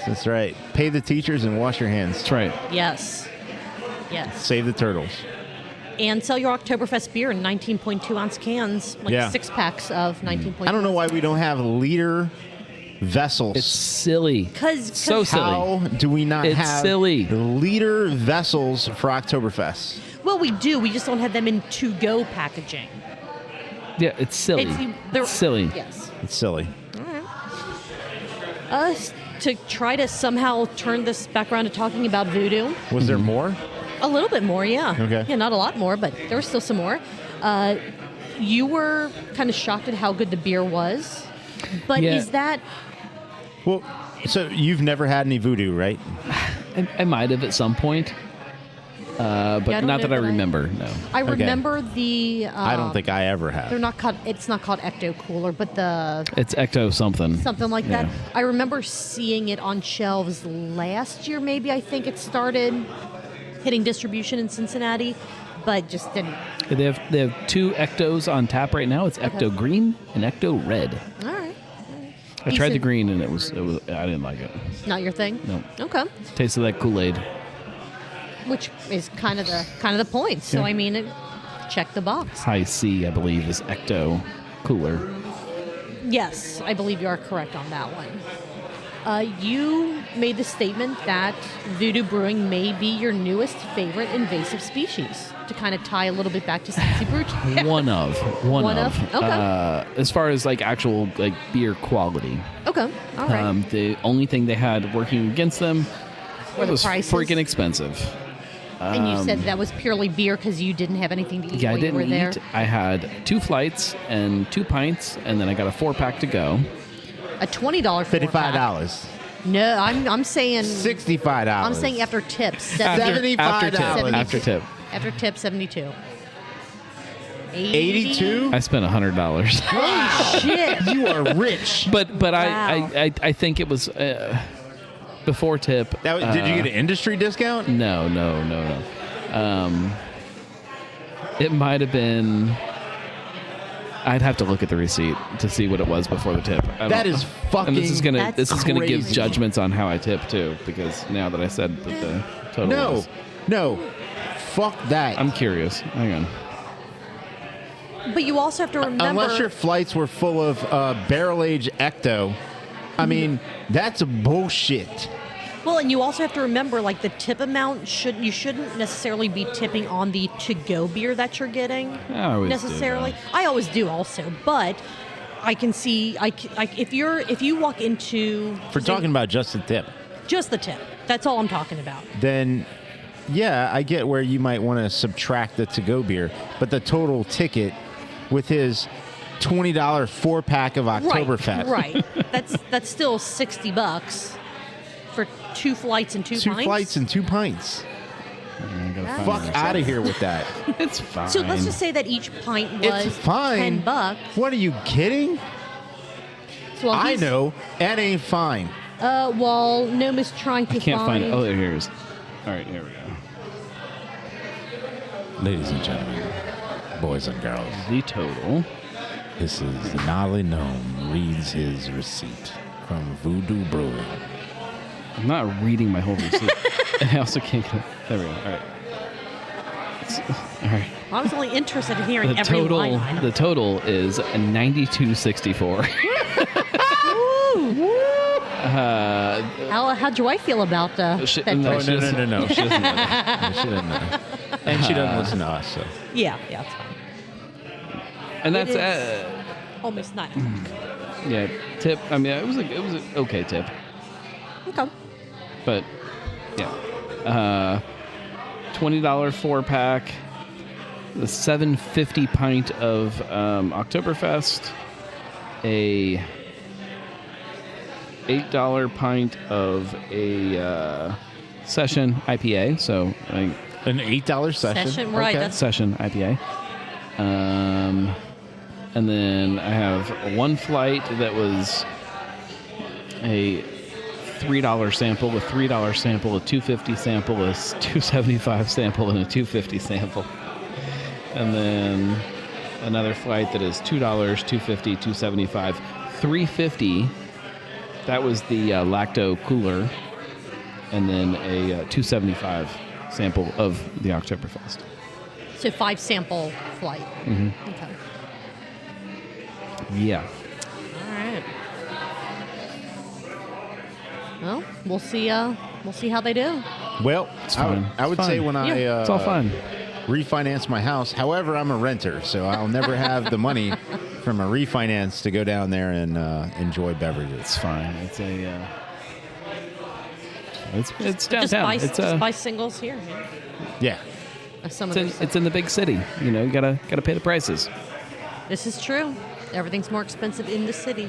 That's right. Pay the teachers and wash your hands. That's right. Yes. Yes. Save the turtles. And sell your Oktoberfest beer in 19.2 ounce cans, like 6 packs of 19.2. I don't know why we don't have liter vessels. It's silly. So silly. How do we not It's have silly. liter vessels for Oktoberfest? Well, we do. We just don't have them in to-go packaging. Yeah, it's silly. They're silly. Yes. It's silly. To try to somehow turn this back around to talking about voodoo. Was there more? A little bit more, yeah. Okay. Yeah, not a lot more, but there was still some more. You were kind of shocked at how good the beer was. But is that... Well, so you've never had any voodoo, right? I might have at some point. But Yeah, not that I remember, no. I remember the... I don't think I ever have. They're not called... It's not called Ecto Cooler, but the... It's Ecto something. Something like that. Yeah. I remember seeing it on shelves last year, maybe. I think it started hitting distribution in Cincinnati, but just didn't. They have 2 Ectos on tap right now. It's Ecto Green and Ecto Red. All right. I tried the green and it was I didn't like it. Not your thing? No. Okay. Tasted like Kool-Aid. Which is kind of the point. So Yeah. I mean, check the box. High C, I believe, is Ecto Cooler. Yes, I believe you are correct on that one. You made the statement that Voodoo Brewing may be your newest favorite invasive species. To kind of tie a little bit back to Cincy Brew. One of. Okay. As far as like actual like beer quality. Okay. All right. The only thing they had working against them Were the was prices? freaking expensive. And you said that was purely beer because you didn't have anything to eat Yeah, I while you didn't were there. eat. I had 2 flights and 2 pints, and then I got a 4-pack to go. A $20 $55. No, I'm saying $65. I'm saying after tips. $75. After tip. After tip, 72. 82? I spent $100. Holy shit! You are rich. But Wow. I think it was before tip. Did you get an industry discount? No. It might have been. I'd have to look at the receipt to see what it was before the tip. That is fucking And this is gonna give crazy. judgments on how I tip too, because now that I said that the total was, No. Fuck that. I'm curious. Hang on. But you also have to remember. Unless your flights were full of barrel-aged Ecto, I mean, that's bullshit. Well, and you also have to remember, like the tip amount you shouldn't necessarily be tipping on the to-go beer that you're getting. I always do, necessarily. though. I always do, also, but I can see if you walk into If we're talking about just the tip, just the tip. That's all I'm talking about. then yeah, I get where you might want to subtract the to-go beer, but the total ticket with his $20 4-pack of Oktoberfest. Right. That's still $60 for 2 flights and 2 2 pints. flights and 2 pints. Fuck out of here with that. It's fine. So let's just say that each pint was It's fine. $10. What are you kidding? So Well, I know, and ain't fine. While Gnome is trying to I can't find it. Oh, here it is. All right, here we go. Ladies and gentlemen, boys and girls, The total. this is the Gnarly Gnome reads his receipt from Voodoo Brewing. I'm not reading my whole receipt. And I also can't get it. There we go. All right. All right. I was only interested in hearing The every total. line item. The total is a 92.64. How'd your wife feel about that? She- Oh, no, she no, doesn't- no. She doesn't know that. She doesn't know that. And she doesn't listen to us, so. Yeah, it's fine. And It that's is almost 9 o'clock. yeah. Tip. I mean, it was an okay tip, Okay. but yeah. $20 4-pack. The 750 pint of Oktoberfest. A $8 pint of a session IPA. So An $8 session? Right. Okay. That's session IPA. And then I have one flight that was a $3 sample, a $3 sample, a $2.50 sample, a $2.75 sample, and a $2.50 sample. And then another flight that is $2, $2.50, $2.75, $3.50. That was the lacto cooler, and then a $2.75 sample of the Oktoberfest. so 5 sample flight. Mm-hmm. Okay. Yeah. All right. Well, we'll see. We'll see how they do. Well, It's I would, fine. I would It's say fine. when I It's all fun. refinance my house, however, I'm a renter, so I'll never have the money from a refinance to go down there and enjoy beverages. It's fine. It's a. It's Just downtown. buy, It's just buy singles here. Yeah. Some of it's in the big city. You know, you gotta pay the prices. This is true. Everything's more expensive in the city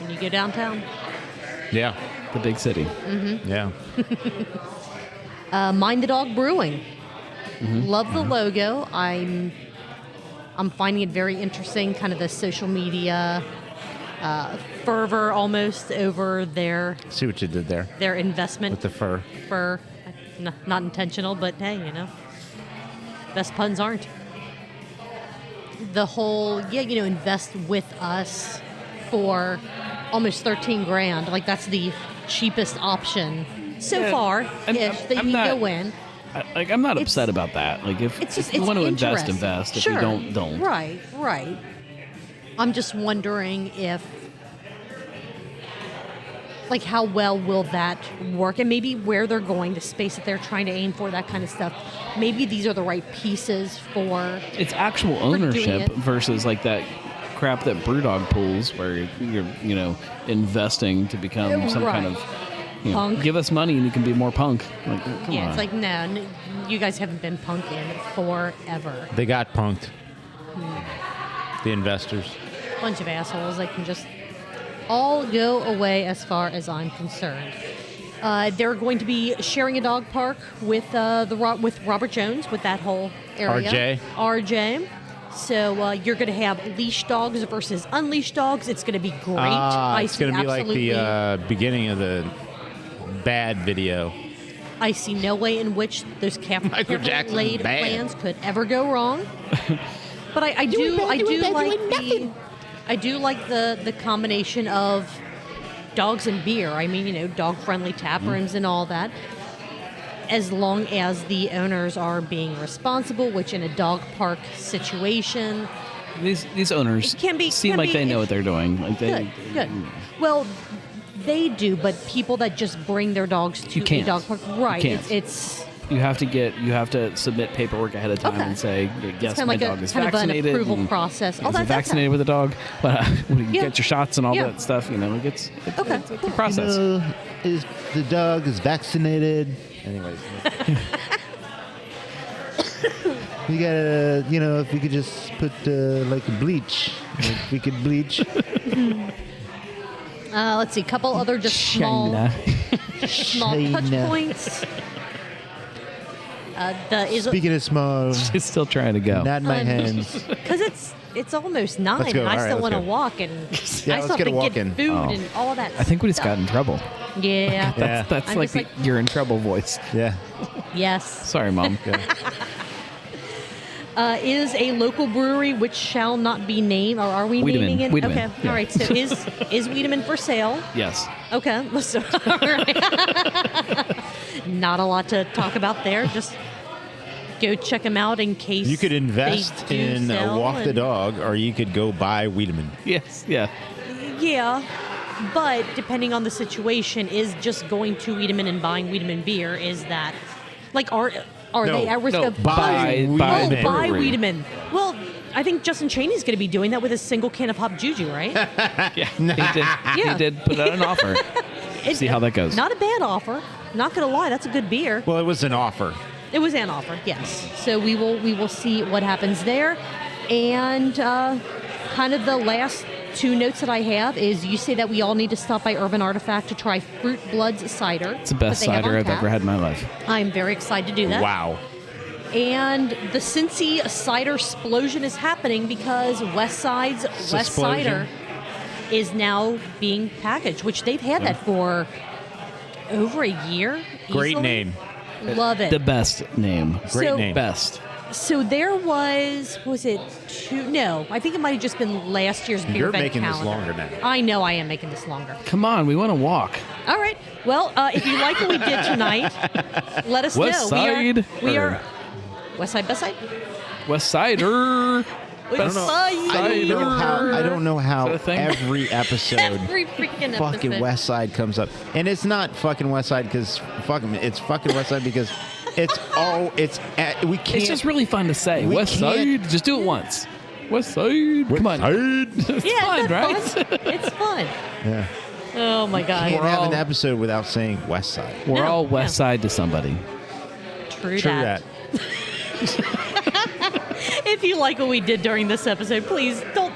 when you go downtown. Yeah. The big city. Yeah. Mind the Dog Brewing. Love the logo. I'm finding it very interesting. Kind of the social media fervor almost over their See what you did there investment with the fur. for not intentional, but hey, best puns aren't. The whole invest with us for almost 13 grand. Like that's the cheapest option so Yeah, far and ish that I'm you not- go in. I'm not It's- upset about that. Like if It's just you it's want to invest, interesting. invest. If Sure. you don't. Right. I'm just wondering if, like, how well will that work, and maybe where they're going, the space that they're trying to aim for, that kind of stuff. Maybe these are the right pieces for. It's actual doing ownership it. versus like that crap that Brewdog pulls, where you're investing to become some kind Right. of Punk. give us money and you can be more punk. Like, come Yeah, on. it's like no, you guys haven't been punking forever. They got punked. The investors. Bunch of assholes that can just all go away as far as I'm concerned. They're going to be sharing a dog park with with Robert Jones with that whole area. RJ. So you're going to have leash dogs versus unleashed dogs. It's going to be great. It's going to be like the beginning of the bad video. I see no way in which those Michael Jackson's laid bad. plans could ever go wrong. But I do like the combination of dogs and beer. I mean, dog friendly tap rooms and all that. As long as the owners are being responsible, which in a dog park situation, these owners can be like they know what they're doing. Like they, good. Well, they do, but people that just bring their dogs to You can't. a dog park, right? You can't. It's you have to submit paperwork ahead of time Okay. and say, yes, kind of my like dog is kind of an vaccinated. approval and process. Is he vaccinated with a dog? But when you Yeah. get your shots and all Yeah. that stuff, it's Okay. it's a process. The dog is vaccinated. Anyways. We gotta, if we could just put like a bleach, we could bleach. let's see, a couple other just small China. touch China. points. Speaking of small, She's still trying to go. not my hands. because it's almost 9, Let's go. and I All right, still let's want to go. walk, and Yeah, I still let's have get a to walk get in. food Oh. and all that. I think we just stuff. got in trouble. Yeah. Yeah. That's I'm like just the you're in trouble voice. Yeah. Yes. Sorry, Mom. Is a local brewery which shall not be named, or are we Wiedemann. naming it? Wiedemann, Okay. yeah. All right. So is Wiedemann for sale? Yes. Okay. So, all right. Not a lot to talk about there. Just go check them out in case You could invest they do in sell Walk the and- Dog, or you could go buy Wiedemann. Yes. Yeah. Yeah, but depending on the situation, is just going to Wiedemann and buying Wiedemann beer, is that like are No, they at risk no, of buy Oh, the buy brewery. Wiedemann. Well, I think Justin Chaney's going to be doing that with a single can of Hop Juju, right? Yeah. He did put out an offer. See how that goes. Not a bad offer. Not going to lie, that's a good beer. Well, it was an offer. It was an offer, yes. So we will see what happens there, and kind of the last 2 notes that I have is you say that we all need to stop by Urban Artifact to try Fruit Bloods cider. It's the best that they have cider on I've tap. ever had in my life. I'm very excited to do that. Wow. And the Cincy cider explosion is happening because West Side's West Cisplosion? Cider is now being packaged, which they've had that for over a year. Great easily. name. Love it. The best name. Great So- name. Best. So there was it 2? No, I think it might have just been last year's beer You're event making this calendar. longer now. I know I am making this longer. Come on, we want to walk. All right. Well, if you like what we did tonight, let us West know. Side We or- are West Side, Best Side. West Sider. West Side. I don't know how Is that a thing? every episode Every freaking fucking episode. West Side comes up, and it's not fucking West Side because it's fucking West Side because we can't. It's just really fun to say. We West can't- Side. Just do it once. West Side. Come on. It's Yeah, fun, isn't that right? fun? It's fun. Yeah. Oh my Can't god. have an all- episode without saying West Side. We're No, all West no. Side to somebody. True True that. that. If you like what we did during this episode, please don't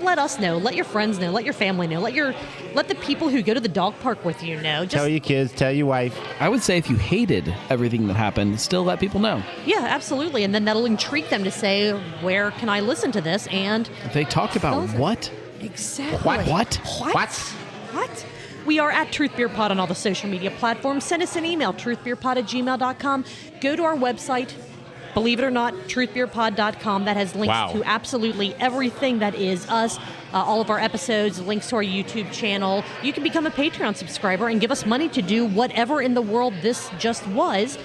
let us know. Let your friends know. Let your family know. Let the people who go to the dog park with you know. Just Tell your kids. Tell your wife. I would say if you hated everything that happened, still let people know. yeah, absolutely. And then that'll intrigue them to say, where can I listen to this? And If they talked about Listen. what? exactly. What? What? We are at Truth Beer Pod on all the social media platforms. Send us an email, truthbeerpod@gmail.com. Go to our website, believe it or not, truthbeerpod.com. That has links Wow. to absolutely everything that is us, all of our episodes, links to our YouTube channel. You can become a Patreon subscriber and give us money to do whatever in the world this just was.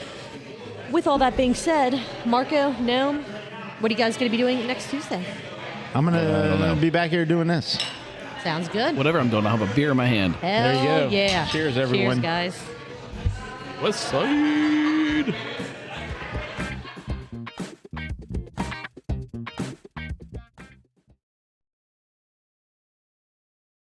With all that being said, Marco, Gnome, what are you guys going to be doing next Tuesday? I'm I don't know. gonna be back here doing this. Sounds good. Whatever I'm doing, I'll have a beer in my hand. Hell There you go. yeah. Cheers, everyone. Cheers, guys. West Side.